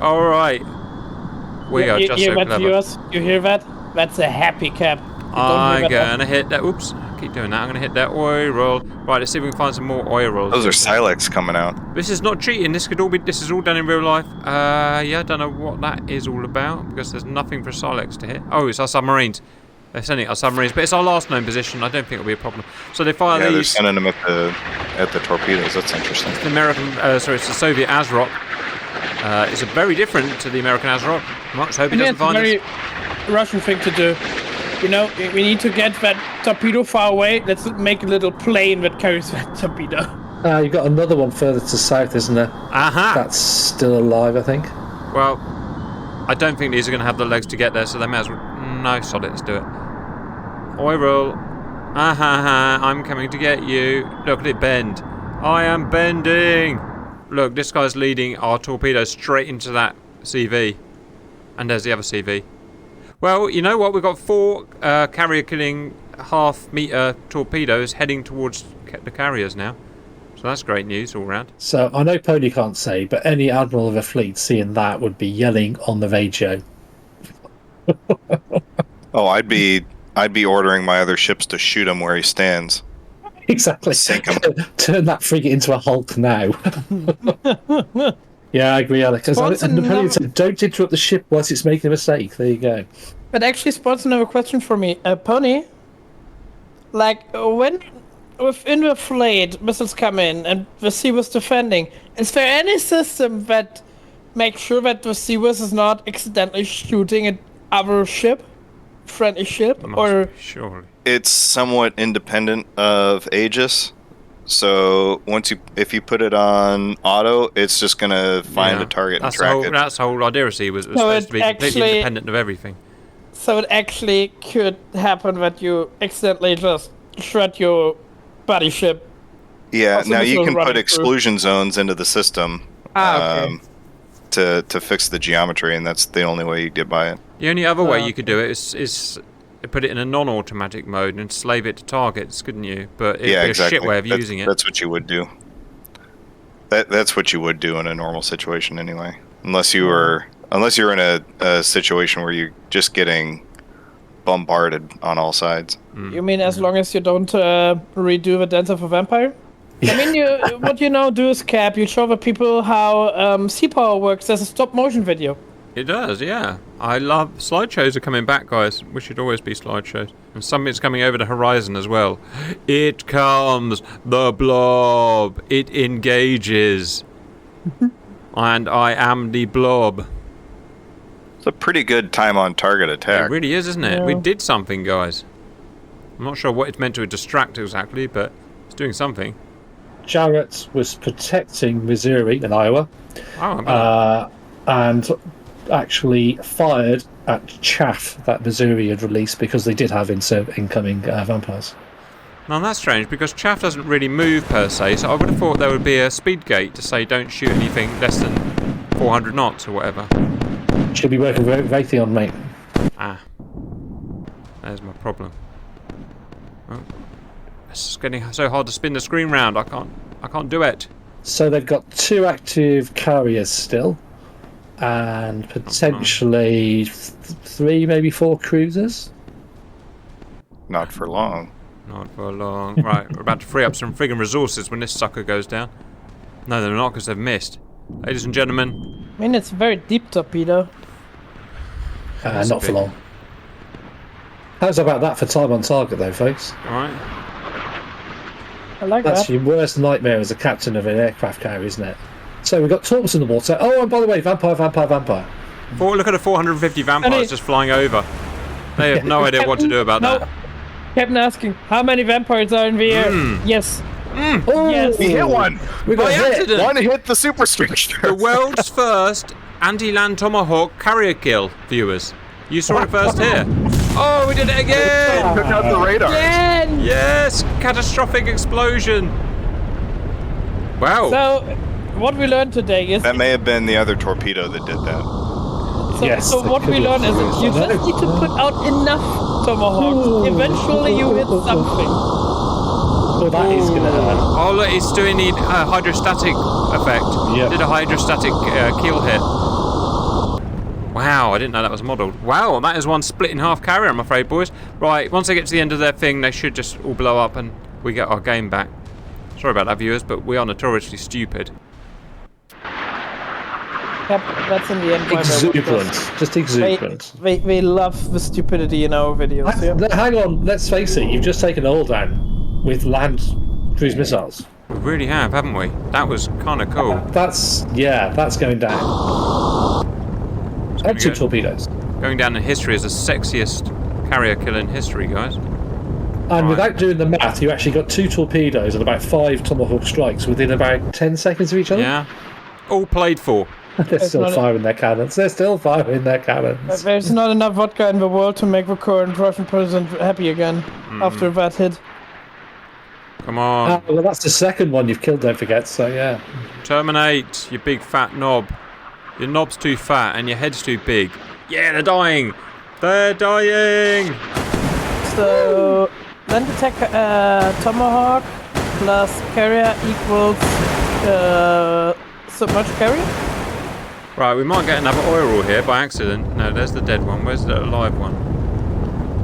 All right. We are just so clever. Viewers, you hear that? That's a happy cap. I'm gonna hit that. Oops. keep doing that. I'm going to hit that oil. Right, let's see if we can find some more oil rolls. Those are Silex coming out. This is not cheating. This is all done in real life. Yeah, I don't know what that is all about because there's nothing for Silex to hit. Oh, it's our submarines. They're sending our submarines, but it's our last known position. I don't think it'll be a problem. So they fire these. Yeah, they're sending them at the torpedoes. That's interesting. It's the American, it's the Soviet ASROC. It's very different to the American ASROC. Let's hope he doesn't find us. It's a very Russian thing to do. You know, we need to get that torpedo far away. Let's make a little plane that carries that torpedo. You've got another one further to south, isn't there? That's still alive, I think. Well, I don't think these are going to have the legs to get there, so they may as well. No, solid, let's do it. Oil. I'm coming to get you. Look at it bend. I am bending. Look, this guy's leading our torpedo straight into that CV. And there's the other CV. Well, you know what? We've got 4 carrier-killing half-meter torpedoes heading towards the carriers now. So that's great news all round. So I know Pony can't say, but any admiral of a fleet seeing that would be yelling on the radio. Oh, I'd be ordering my other ships to shoot him where he stands. Exactly. Sink him. Turn that frigate into a Hulk now. Yeah, I agree, Alex. And Napoleon said, don't interrupt the ship whilst it's making a mistake. There you go. But actually spots another question for me. Pony, like, when within the fleet missiles come in and the sea was defending, is there any system that makes sure that the Seaworth is not accidentally shooting at other ship? Friendly ship? Or surely. It's somewhat independent of Aegis. So if you put it on auto, it's just gonna find a target and track it. That's the whole idea of Sea was supposed to be completely independent of everything. So it actually could happen that you accidentally just shred your buddy ship. Yeah, now you can put exclusion zones into the system Okay. to fix the geometry, and that's the only way you get by it. The only other way you could do it is put it in a non-automatic mode and slave it to targets, couldn't you? But it'd be a shit way of using it. That's what you would do. That's what you would do in a normal situation anyway. Unless you're in a situation where you're just getting bombarded on all sides. You mean as long as you don't redo the Dance of a Vampire? I mean, what you now do is, Cap, you show the people how sea power works as a stop-motion video. It does, yeah. I love slideshows are coming back, guys. We should always be slideshows. And something's coming over the horizon as well. It comes, the blob. It engages. And I am the blob. It's a pretty good time on target attack. It really is, isn't it? Yeah. We did something, guys. I'm not sure what it's meant to distract exactly, but it's doing something. Jarrett was protecting Missouri and Iowa. And actually fired at chaff that Missouri had released because they did have incoming vampires. Now that's strange because chaff doesn't really move per se, so I would have thought there would be a speed gate to say don't shoot anything less than 400 knots or whatever. Should be working with Raytheon, mate. There's my problem. Oh. It's getting so hard to spin the screen round. I can't do it. So they've got 2 active carriers still, and potentially 3, maybe 4 cruisers. Not for long. Not for long. Right, we're about to free up some friggin' resources when this sucker goes down. No, they're not because they've missed. Ladies and gentlemen. I mean, it's a very deep torpedo. Not for long. How's about that for time on target, though, folks? Alright. I like That's that. your worst nightmare as a captain of an aircraft carrier, isn't it? So we've got torps in the water. Oh, and by the way, vampire. Look at the 450 vampires just flying over. They have no idea what to do about that. Captain asking, how many vampires are in the air? Yes. Oh, Yes. He hit one! We got By hit. accident. One hit the superstructure. The world's first anti-land Tomahawk carrier kill, viewers. You saw it first here. Oh, we did it again! Took out the radar. Again! Yes! Catastrophic explosion! Wow. So, what we learned today is... That may have been the other torpedo that did that. So what we learned is that you just need to put out enough tomahawks. Eventually you hit something. Well, that is going to hurt. Oh, look, it's doing the hydrostatic effect. Yep. Did a hydrostatic keel hit. Wow, I didn't know that was modelled. Wow, that is one split in half carrier, I'm afraid, boys. Right, once they get to the end of their thing, they should just all blow up and we get our game back. Sorry about that, viewers, but we are notoriously stupid. Yep, that's in the end why Exuberant. Just exuberant. They love the stupidity in our videos. Yeah. Hang on, let's face it, you've just taken all down with land cruise missiles. We really have, haven't we? That was kind of cool. That's going down. And 2 torpedoes. Going down in history as the sexiest carrier kill in history, guys. And without doing the math, you actually got 2 torpedoes and about 5 Tomahawk strikes within about 10 seconds of each other. Yeah. All played for. They're still firing their cannons. There's not enough vodka in the world to make the current Russian president happy again after that hit. Come on. Well, that's the second one you've killed, don't forget, so yeah. Terminate, you big fat knob. Your knob's too fat and your head's too big. Yeah, they're dying. They're dying. So, land attack Tomahawk plus carrier equals submerged carrier? Right, we might get another oil here by accident. No, there's the dead one. Where's the alive one?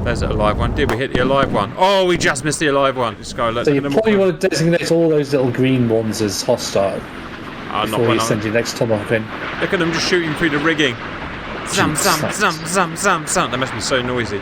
There's the alive one. Did we hit the alive one? Oh, we just missed the alive one. This guy, so you probably want to designate all those little green ones as hostile before you send your next Tomahawk in. Look at them just shooting through the rigging. Zam, zam, zam, zam, zam, zam. That must be so noisy.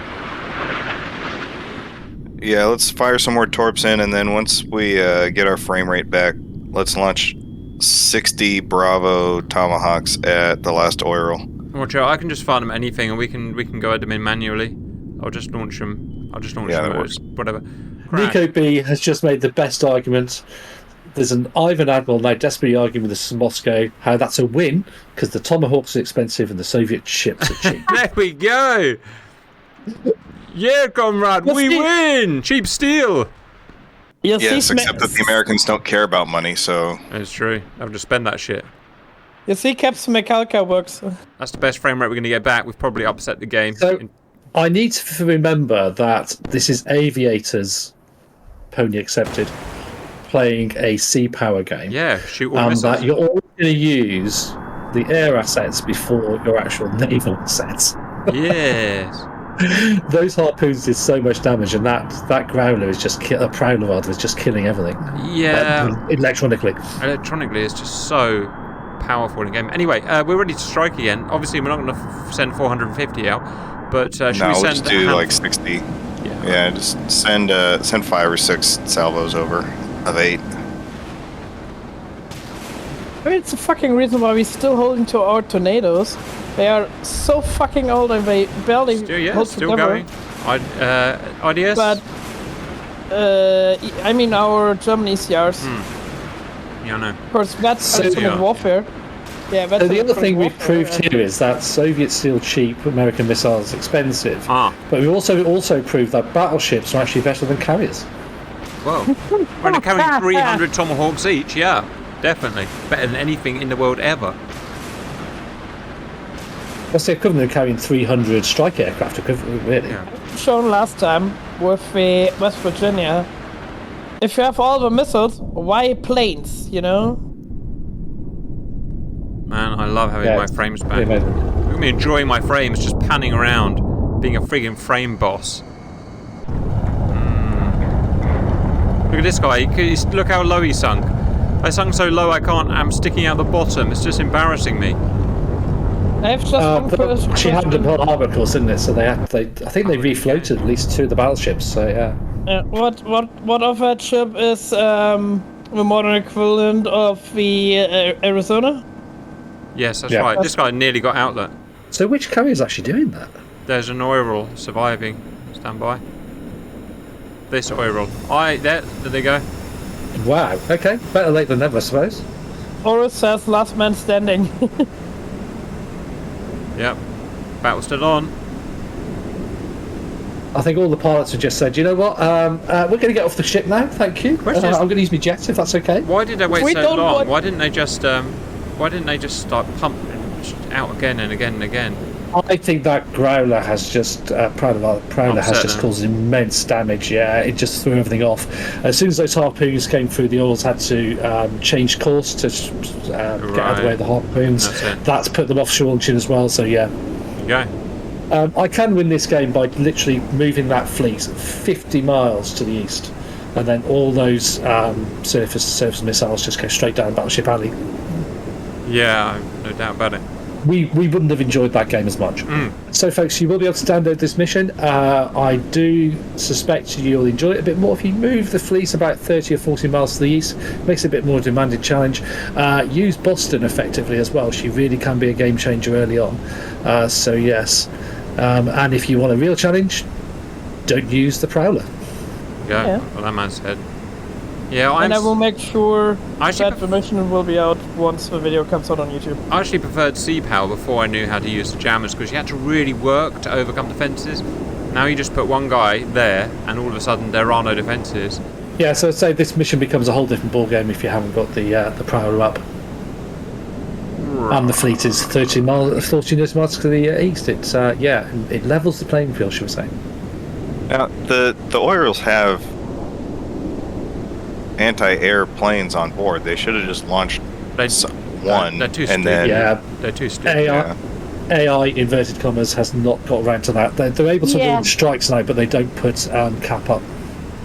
Yeah, let's fire some more torps in, and then once we get our frame rate back, let's launch 60 Bravo Tomahawks at the last oil. Watch out, I can just fire them anything, and we can go at them in manually. I'll just launch them. Them as whatever. Nico B has just made the best argument. There's an Ivan Admiral now desperately arguing with the Moscow how that's a win because the Tomahawks are expensive and the Soviet ships are cheap. There we go. Yeah, comrade, we win. Cheap steel. Yes, except that the Americans don't care about money, so... It's true. I'll just spend that shit. You see, Caps Metallica works. That's the best frame rate we're going to get back. We've probably upset the game. So, I need to remember that this is Aviators, Pony accepted, playing a sea power game. Yeah, shoot all missiles. That you're always going to use the air assets before your actual naval assets. Yes. Those harpoons did so much damage, and that growler is just a prowler rather is just killing everything. Yeah. Electronically, it's just so powerful in the game. Anyway, we're ready to strike again. Obviously, we're not going to send 450 out, but should we send? We'll just do like 60. Yeah, just send 5 or 6 salvos over of 8. I mean, it's a fucking reason why we're still holding to our tornadoes. They are so fucking old and they barely hold still together. Going. IDS? But, I mean our German ECRs. Yeah, I know. Of course, that's ultimate warfare. Yeah, that's so the other thing we've proved here is that Soviet steel cheap, American missiles expensive. But we also proved that battleships are actually better than carriers. Whoa. We're only carrying 300 Tomahawks each, yeah. Definitely. Better than anything in the world ever. That's the equivalent of carrying 300 strike aircraft equivalent, really. Yeah. Shown last time with the West Virginia. If you have all the missiles, why planes, you know? Man, I love having my frames back. Look at me enjoying my frames, just panning around, being a friggin' frame boss. Look at this guy, look how low he sunk. I sunk so low I'm sticking out the bottom, it's just embarrassing me. I have just she had the Pearl Harbor course, didn't it? So I think they refloated at least 2 of the battleships. So yeah. What of that ship is the modern equivalent of the Arizona? Yes, that's right. This guy nearly got outlet. So which carrier is actually doing that? There's an oil surviving. Stand by. This oil. There they go. Wow. Okay. Better late than never, I suppose. Horus says last man standing. Yep. Battle still on. I think all the pilots have just said, you know what, we're going to get off the ship now, thank you. I'm going to use my jets if that's okay. Why did they wait so long? Why didn't they just start pumping out again and again and again? I think that growler has just Prowler has just caused immense damage. Yeah, it just threw everything off. As soon as those harpoons came through, the oils had to change course to get out of the way of the harpoons. That's put them offshore launching as well. So yeah. you go. I can win this game by literally moving that fleet 50 miles to the east, and then all those surface missiles just go straight down Battleship Alley. Yeah, no doubt about it. We wouldn't have enjoyed that game as much. So, folks, you will be able to download this mission. I do suspect you'll enjoy it a bit more if you move the fleet about 30 or 40 miles to the east. Makes it a bit more demanding challenge. Use Boston effectively as well. She really can be a game changer early on. So, yes. And if you want a real challenge, don't use the Prowler. Yeah. Well, that man said. Yeah, I will make sure that the mission will be out once the video comes out on YouTube. I actually preferred Sea Power before I knew how to use the jammers, because you had to really work to overcome defences. Now you just put one guy there, and all of a sudden there are no defences. Yeah, so I'd say this mission becomes a whole different ball game if you haven't got the Prowler up. And the fleet is 13 miles to the east. It's it levels the playing field, should we say? Now the Oilers have anti-air planes on board. They should have just launched one, they're too and stupid. then They're too stupid. AI inverted commas has not got around to that. They're able to launch strikes now, but they don't put cap up.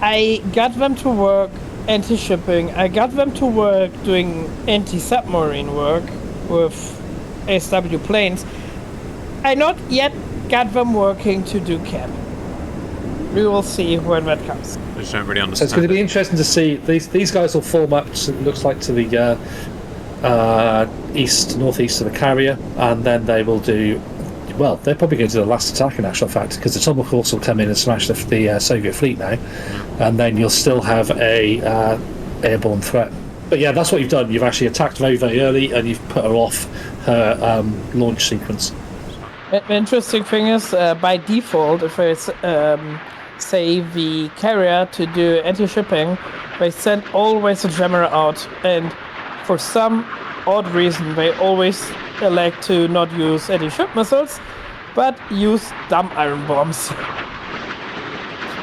I got them to work anti-shipping. I got them to work doing anti-submarine work with SW planes. I not yet got them working to do cap. We will see when that comes. I just don't really understand. So it's going to be interesting to see. These guys will form up, it looks like, to the northeast of the carrier, and then they will do. Well, they're probably going to do the last attack in actual fact, because the Tomahawks will come in and smash the Soviet fleet now, and then you'll still have a airborne threat. But yeah, that's what you've done. You've actually attacked very, very early, and you've put her off her launch sequence. The interesting thing is, by default, if it's say the carrier to do anti-shipping, they send always a jammer out, and for some odd reason they always elect to not use anti-ship missiles but use dumb iron bombs.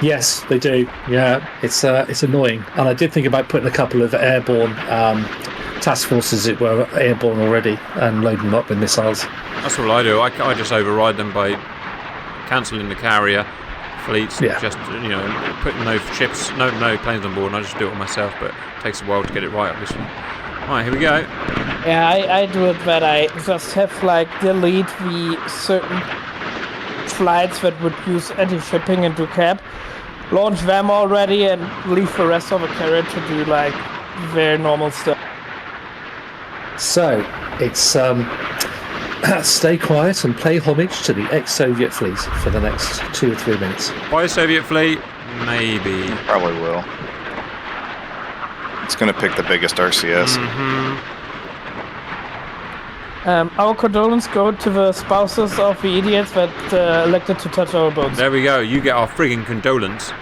Yes, they do. Yeah, it's annoying. And I did think about putting a couple of airborne task forces that were airborne already and loading them up with missiles. That's all I do. I just override them by cancelling the carrier fleets, just putting no ships, no planes on board, and I just do it myself. But it takes a while to get it right, obviously. Right, here we go. Yeah, I do it that I just have delete the certain flights that would use anti-shipping and do cap, launch them already, and leave the rest of the carrier to do very normal stuff. So it's stay quiet and pay homage to the ex-Soviet fleet for the next 2 or 3 minutes. By a Soviet fleet, maybe. Probably will. It's going to pick the biggest RCS. Our condolences go to the spouses of the idiots that elected to touch our boats. There we go. You get our friggin' condolence.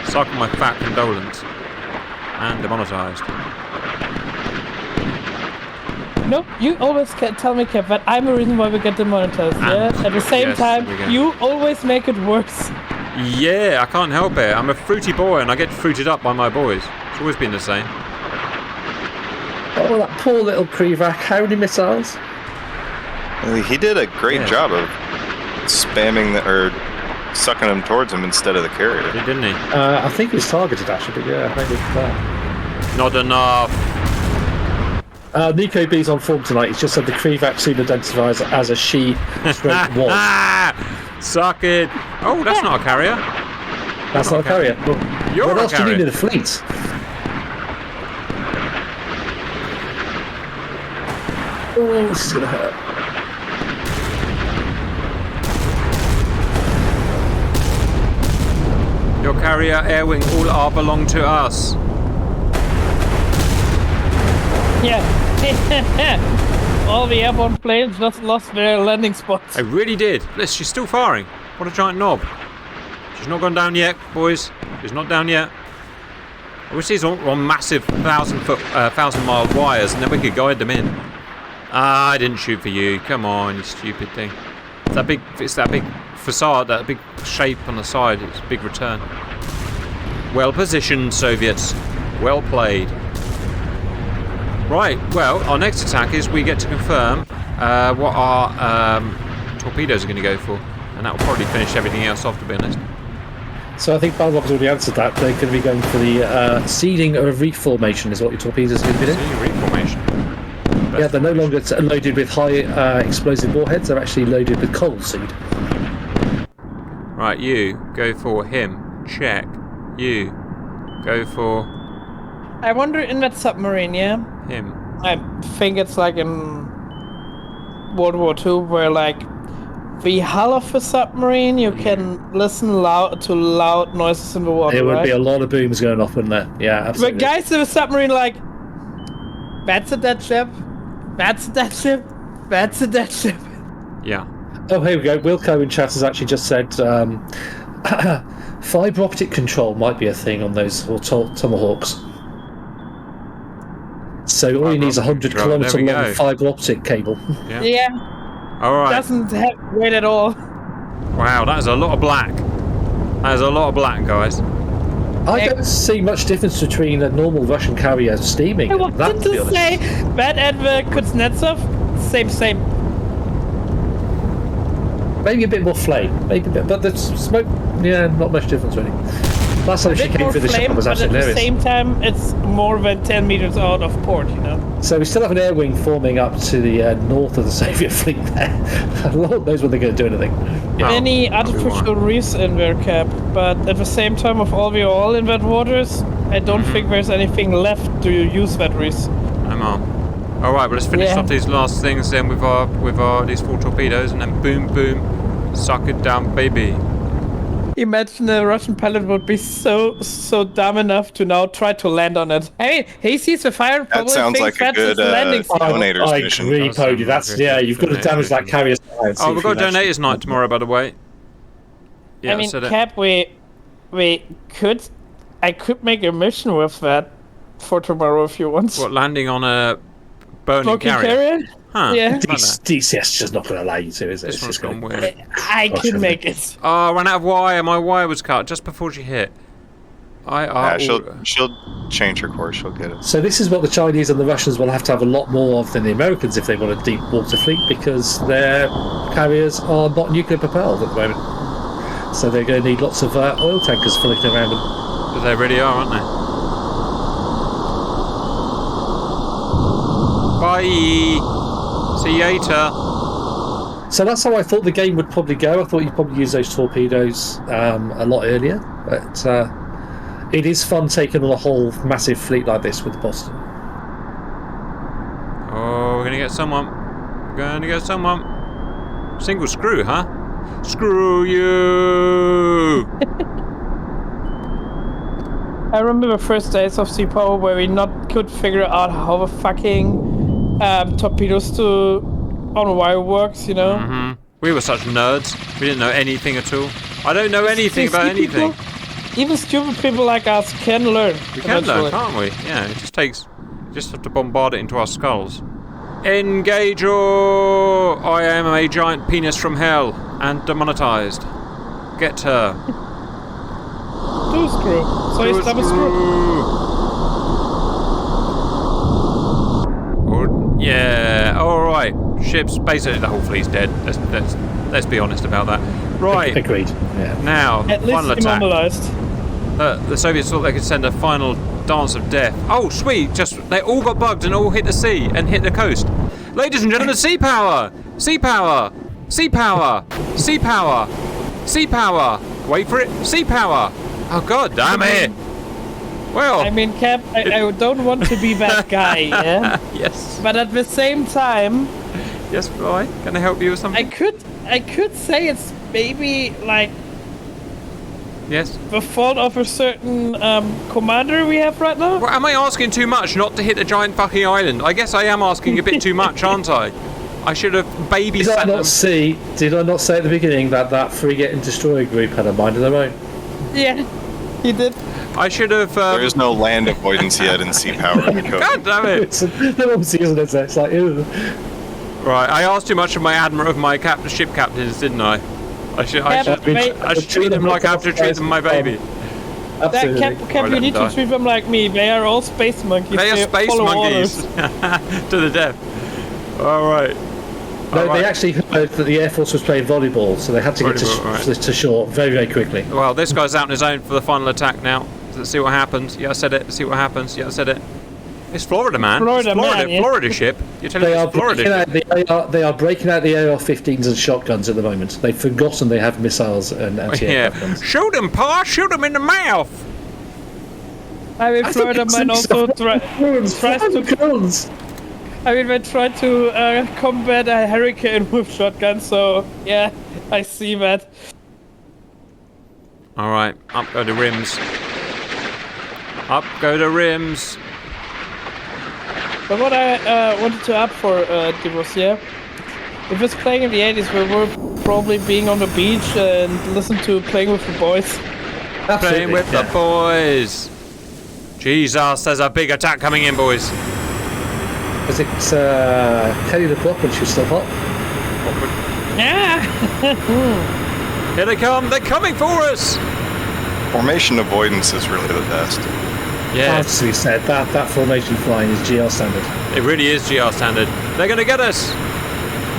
Suck my fat condolence. And demonetised. No, you always tell me, Kev, that I'm the reason why we get demonetized. Yeah? At the same time, you always make it worse. Yeah, I can't help it. I'm a fruity boy and I get fruited up by my boys. It's always been the same. Oh, that poor little Krivak. How many missiles? He did a great job of spamming or sucking them towards him instead of the carrier. He didn't he? I think he was targeted actually, but yeah, maybe that. Not enough. Nico B's on form tonight. He's just said the Krivak soon identifies as a she straight was. Suck it. Oh, that's not a carrier. That's not a carrier. You're what a else do you need in a fleet? Oh, this is going to hurt. Your carrier, air wing, all are belong to us. Yeah. All the airborne planes just lost their landing spots. I really did. She's still firing. What a giant knob. She's not gone down yet, boys. She's not down yet. I wish these were on massive 1,000-mile wires, and then we could guide them in. Ah, I didn't shoot for you. Come on, you stupid thing. It's that big facade, that big shape on the side. It's a big return. Well positioned, Soviets. Well played. Right, well, our next attack is we get to confirm what our torpedoes are going to go for. And that will probably finish everything else off, to be honest. So I think Balrog's already answered that. They're going to be going for the seeding of reef formation is what your torpedoes are going to be doing. Seeding reef formation. Yeah, they're no longer loaded with high explosive warheads. They're actually loaded with coal seed. Right, you go for him. Check. You go for I wonder in that submarine, yeah? him. I think it's like in World War II where like the hull of a submarine you can listen to loud noises in the water. There would right? be a lot of booms going off, wouldn't there? Yeah, But absolutely. guys in the submarine like, that's a dead ship. That's a dead ship. That's a dead ship. Yeah. Oh, here we go. Wilco in chat has actually just said fibre optic control might be a thing on those Tomahawks. So all you need is a Fibre optic 100 control, kilometre there we long go. fibre optic cable. Yeah. Yeah, All right. doesn't have weight at all. Wow, that is a lot of black. That is a lot of black, guys. I don't see much difference between a normal Russian carrier steaming I and that, wanted to be to honest. say that and the Kuznetsov, same. Maybe a bit more flame, maybe a bit, but the smoke, yeah, not much difference really. Last time A she bit came more through the ship flame, was but at absolutely the hilarious. same time, it's more than 10 meters out of port, you know? So we still have an air wing forming up to the north of the Soviet fleet there. Lord knows when they're going to do anything. Oh, Many that'd be artificial reefs in their cap, but at the same time, of all the oil in that waters, I don't think there's anything left to use that reefs. I'm on. All right, well, let's finish Yeah. off these last things then with our these 4 torpedoes, and then boom, boom, suck it down, baby. Imagine a Russian pilot would be so dumb enough to now try to land on it. I mean, he sees the fire and That probably sounds thinks like a that's good his landing field. donators I mission. agree, Does sound Pody. That's like a yeah. good You've got to donation damage that mission. carrier science. Oh, we've got donators night tomorrow, by the way. Yeah, I mean, said it. Cap, I could make a mission with that for tomorrow if you want. What, landing on a burning Smoking carrier? Huh. Yeah. like that. DCS just not going to allow you to, is it? This It's one's just gone gonna- weird. I could make it. Oh, I ran out of wire. My wire was cut just before she hit. She'll change her course. She'll get it. So this is what the Chinese and the Russians will have to have a lot more of than the Americans if they want a deep water fleet, because their carriers are not nuclear propelled at the moment. So they're going to need lots of oil tankers floating around them. But they really are, aren't they? Bye. See you later. So that's how I thought the game would probably go. I thought you'd probably use those torpedoes a lot earlier, but it is fun taking on a whole massive fleet like this with the Boston. Oh, we're gonna get someone. We're gonna get someone. Single screw, huh? Screw you! I remember the first days of Sea Power where we not could figure out how the fucking torpedoes on wire works, you know? Mm-hmm. We were such nerds. We didn't know anything at all. I don't know anything about anything. Even stupid people like us can learn. We can learn, eventually. can't we? Yeah, it just takes. Just have to bombard it into our skulls. Engage or I am a giant penis from hell and demonetized. Get her. Do a screw. So you stab a screw. Yeah, alright. Ships, basically the whole fleet's dead. Let's be honest about that. Right, Agreed. Yeah. now, At least final attack. immobilized. The Soviets thought they could send a final dance of death. Oh, sweet! They all got bugged and all hit the sea and hit the coast. Ladies and gentlemen, sea power! Sea power! Sea power! Sea power! Sea power! Wait for it! Sea power! Oh, god damn it! Well, I mean, Cap, I don't want to be that guy, yeah? yes. But at the same time, Yes, Fly? Can I help you with something? I could say it's maybe like Yes. the fault of a certain commander we have right now. Well, am I asking too much not to hit the giant fucking island? I guess I am asking a bit too much, aren't I? I should have babysat them. Did I not say at the beginning that frigate and destroyer group had a mind of their own? Yeah, he did. I should have. There is no land avoidance yet in sea power in the code. God damn it! There obviously isn't it? So it's like, ew. Right, I asked too much of my ship captains, didn't I? I should treat them like I have to treat them my baby. Absolutely. That Cap, you need to treat them like me. They are all space monkeys. They are space follow monkeys orders. to the death. All right. No, right. they actually heard that the Air Force was playing volleyball, so they had to get to shore very, very quickly. Well, this guy's out on his own for the final attack now. Let's see what happens. Yeah, I said it. Let's see what happens. Yeah, I said it. It's Florida, man. Florida, it's Florida, man, yeah. Florida ship. You're telling me They are, it's Florida ship. they are breaking out the AR-15s and shotguns at the moment. They've forgotten they have missiles and anti-aircraft Yeah. guns. Shoot him, Pa! Shoot him in the mouth! I mean, Florida man also tries to. Guns. I mean, they try to combat a hurricane with shotguns. So yeah, I see that. All right, up go the rims. Up go the rims. But what I wanted to add for was, yeah, if it's playing in the 80s, we were probably being on the beach and listen to Playing with the Boys. Absolutely, Playing with the boys. Jesus, there's a big attack coming in, boys. Was it Kelly LeBrock when she was still hot? Yeah. Here they come. They're coming for us. Formation avoidance is really the best. Yeah, As we said, that formation flying is GR standard. it really is GR standard. They're going to get us.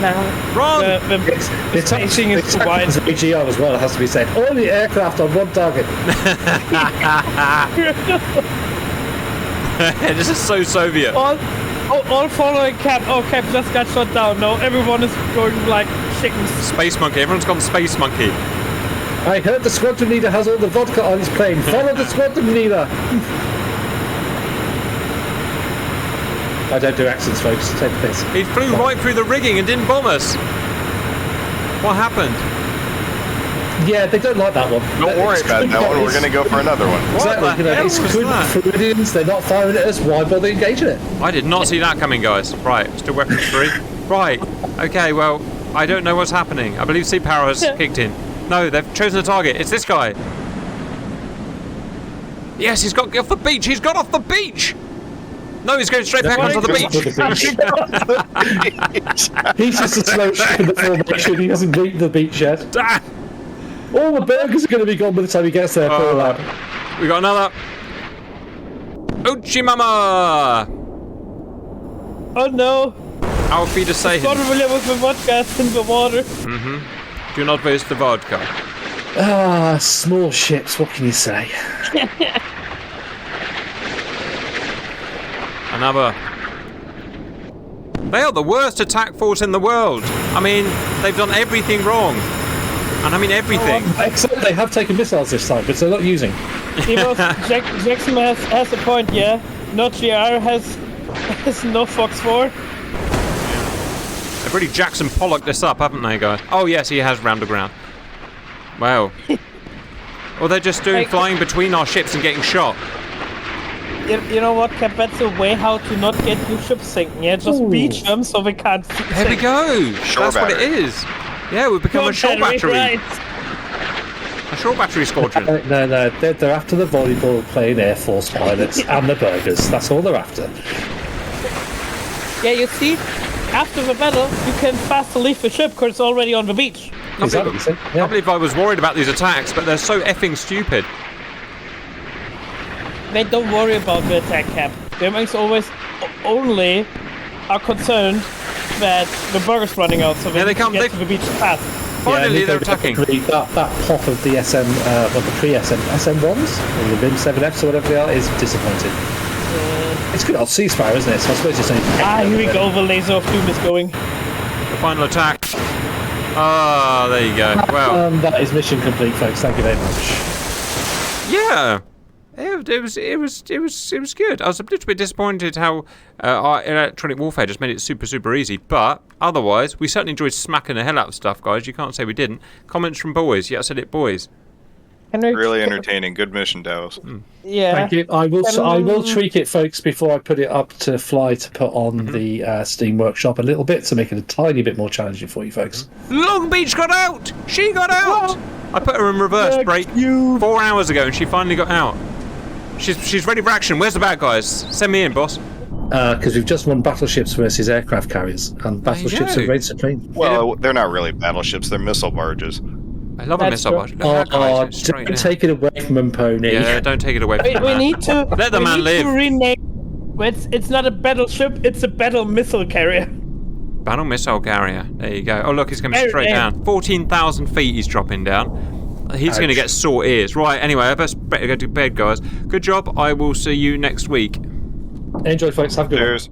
Nah. Run! The spacing is too wide. It's GR as well, it has to be said. All the aircraft on one target. This is so Soviet. All following Cap. Oh, Cap just got shot down. No, everyone is going like chickens. Space monkey. Everyone's gone space monkey. I heard the squadron leader has all the vodka on his plane. Follow the squadron leader. I don't do accents, folks. Take the piss. He flew right through the rigging and didn't bomb us. What happened? Yeah, they don't like that one. Don't worry about that one. We're going to go for another one. Exactly. What the You know, hell it's was good that? Floridians. They're not firing at us. Why bother engaging it? I did not see that coming, guys. Right, still weapons free. Right. Okay, well, I don't know what's happening. I believe sea power has kicked in. No, they've chosen a target. It's this guy. Yes, he's got off the beach. He's got off the beach. No, he's going straight back onto the beach. He's just a slow ship in the formation. He hasn't beaten the beach yet. Ah, All the burgers are going to be gone by the time he gets there. Poor lad. we got another. Uchimama. Oh no! Our feet are saying. Squadron leader with the vodka in the water. Do not waste the vodka. Ah, small ships. What can you say? Another. They are the worst attack force in the world. I mean, they've done everything wrong. And I mean everything. Except they have taken missiles this time, but they're not using. Jackson has a point, yeah. Not GR has no Fox 4. They've really Jackson Pollock this up, haven't they, guys? Oh, yes, he has rammed aground. Wow. Or they're just doing flying between our ships and getting shot. You know what, Cap? That's a way how to not get your ships sinking. Yeah, just beach them so we can't. There we go. Shore That's what it battery. is. Yeah, we've become a shore battery. Right. A shore battery squadron. No, they're after the volleyball playing Air Force pilots and the burgers. That's all they're after. Yeah, you see, after the battle, you can faster leave the ship because it's already on the beach. Exactly. I can't believe I was worried about these attacks, but they're so effing stupid. They don't worry about the attack, Cap. Germans always only are concerned that the burger's running out, so they come, get to the beach fast. Finally, they're attacking. That pop of the SM, the pre-SM, SM1s, or the VIM 7Fs or whatever they are, is disappointing. It's good old ceasefire, isn't it? So I suppose it's only... Here we go, the laser of doom is going. The final attack. Ah, there you go. Wow. That is mission complete, folks. Thank you very much. Yeah. It was good. I was a little bit disappointed how our electronic warfare just made it super easy, but otherwise we certainly enjoyed smacking the hell out of stuff, guys. You can't say we didn't. Comments from boys. Yeah, I said it, boys. Really entertaining. Good mission, Dallas. Yeah. Thank you. I will tweak it, folks, before I put it up to fly to put on the Steam Workshop a little bit to make it a tiny bit more challenging for you folks. Long Beach got out. She got out. I put her in reverse break 4 hours ago, and she finally got out. She's ready for action. Where's the bad guys? Send me in, boss. Because we've just won battleships versus aircraft carriers, and battleships go. have reigned supreme. Well, they're not really battleships. They're missile barges. I love a That's missile true. barge. Look at that, guys. Straight Don't in. take it away from him, Pony. Yeah, don't take it away from We that. need to. Let the man live. To rename. It's not a battleship. It's a battle missile carrier. Battle missile carrier. There you go. Oh, look, he's coming straight down. 14,000 feet he's dropping down. He's going to get sore ears. Right, anyway, I better go to bed, guys. Good job. I will see you next week. Enjoy, folks. Have a good one. Cheers.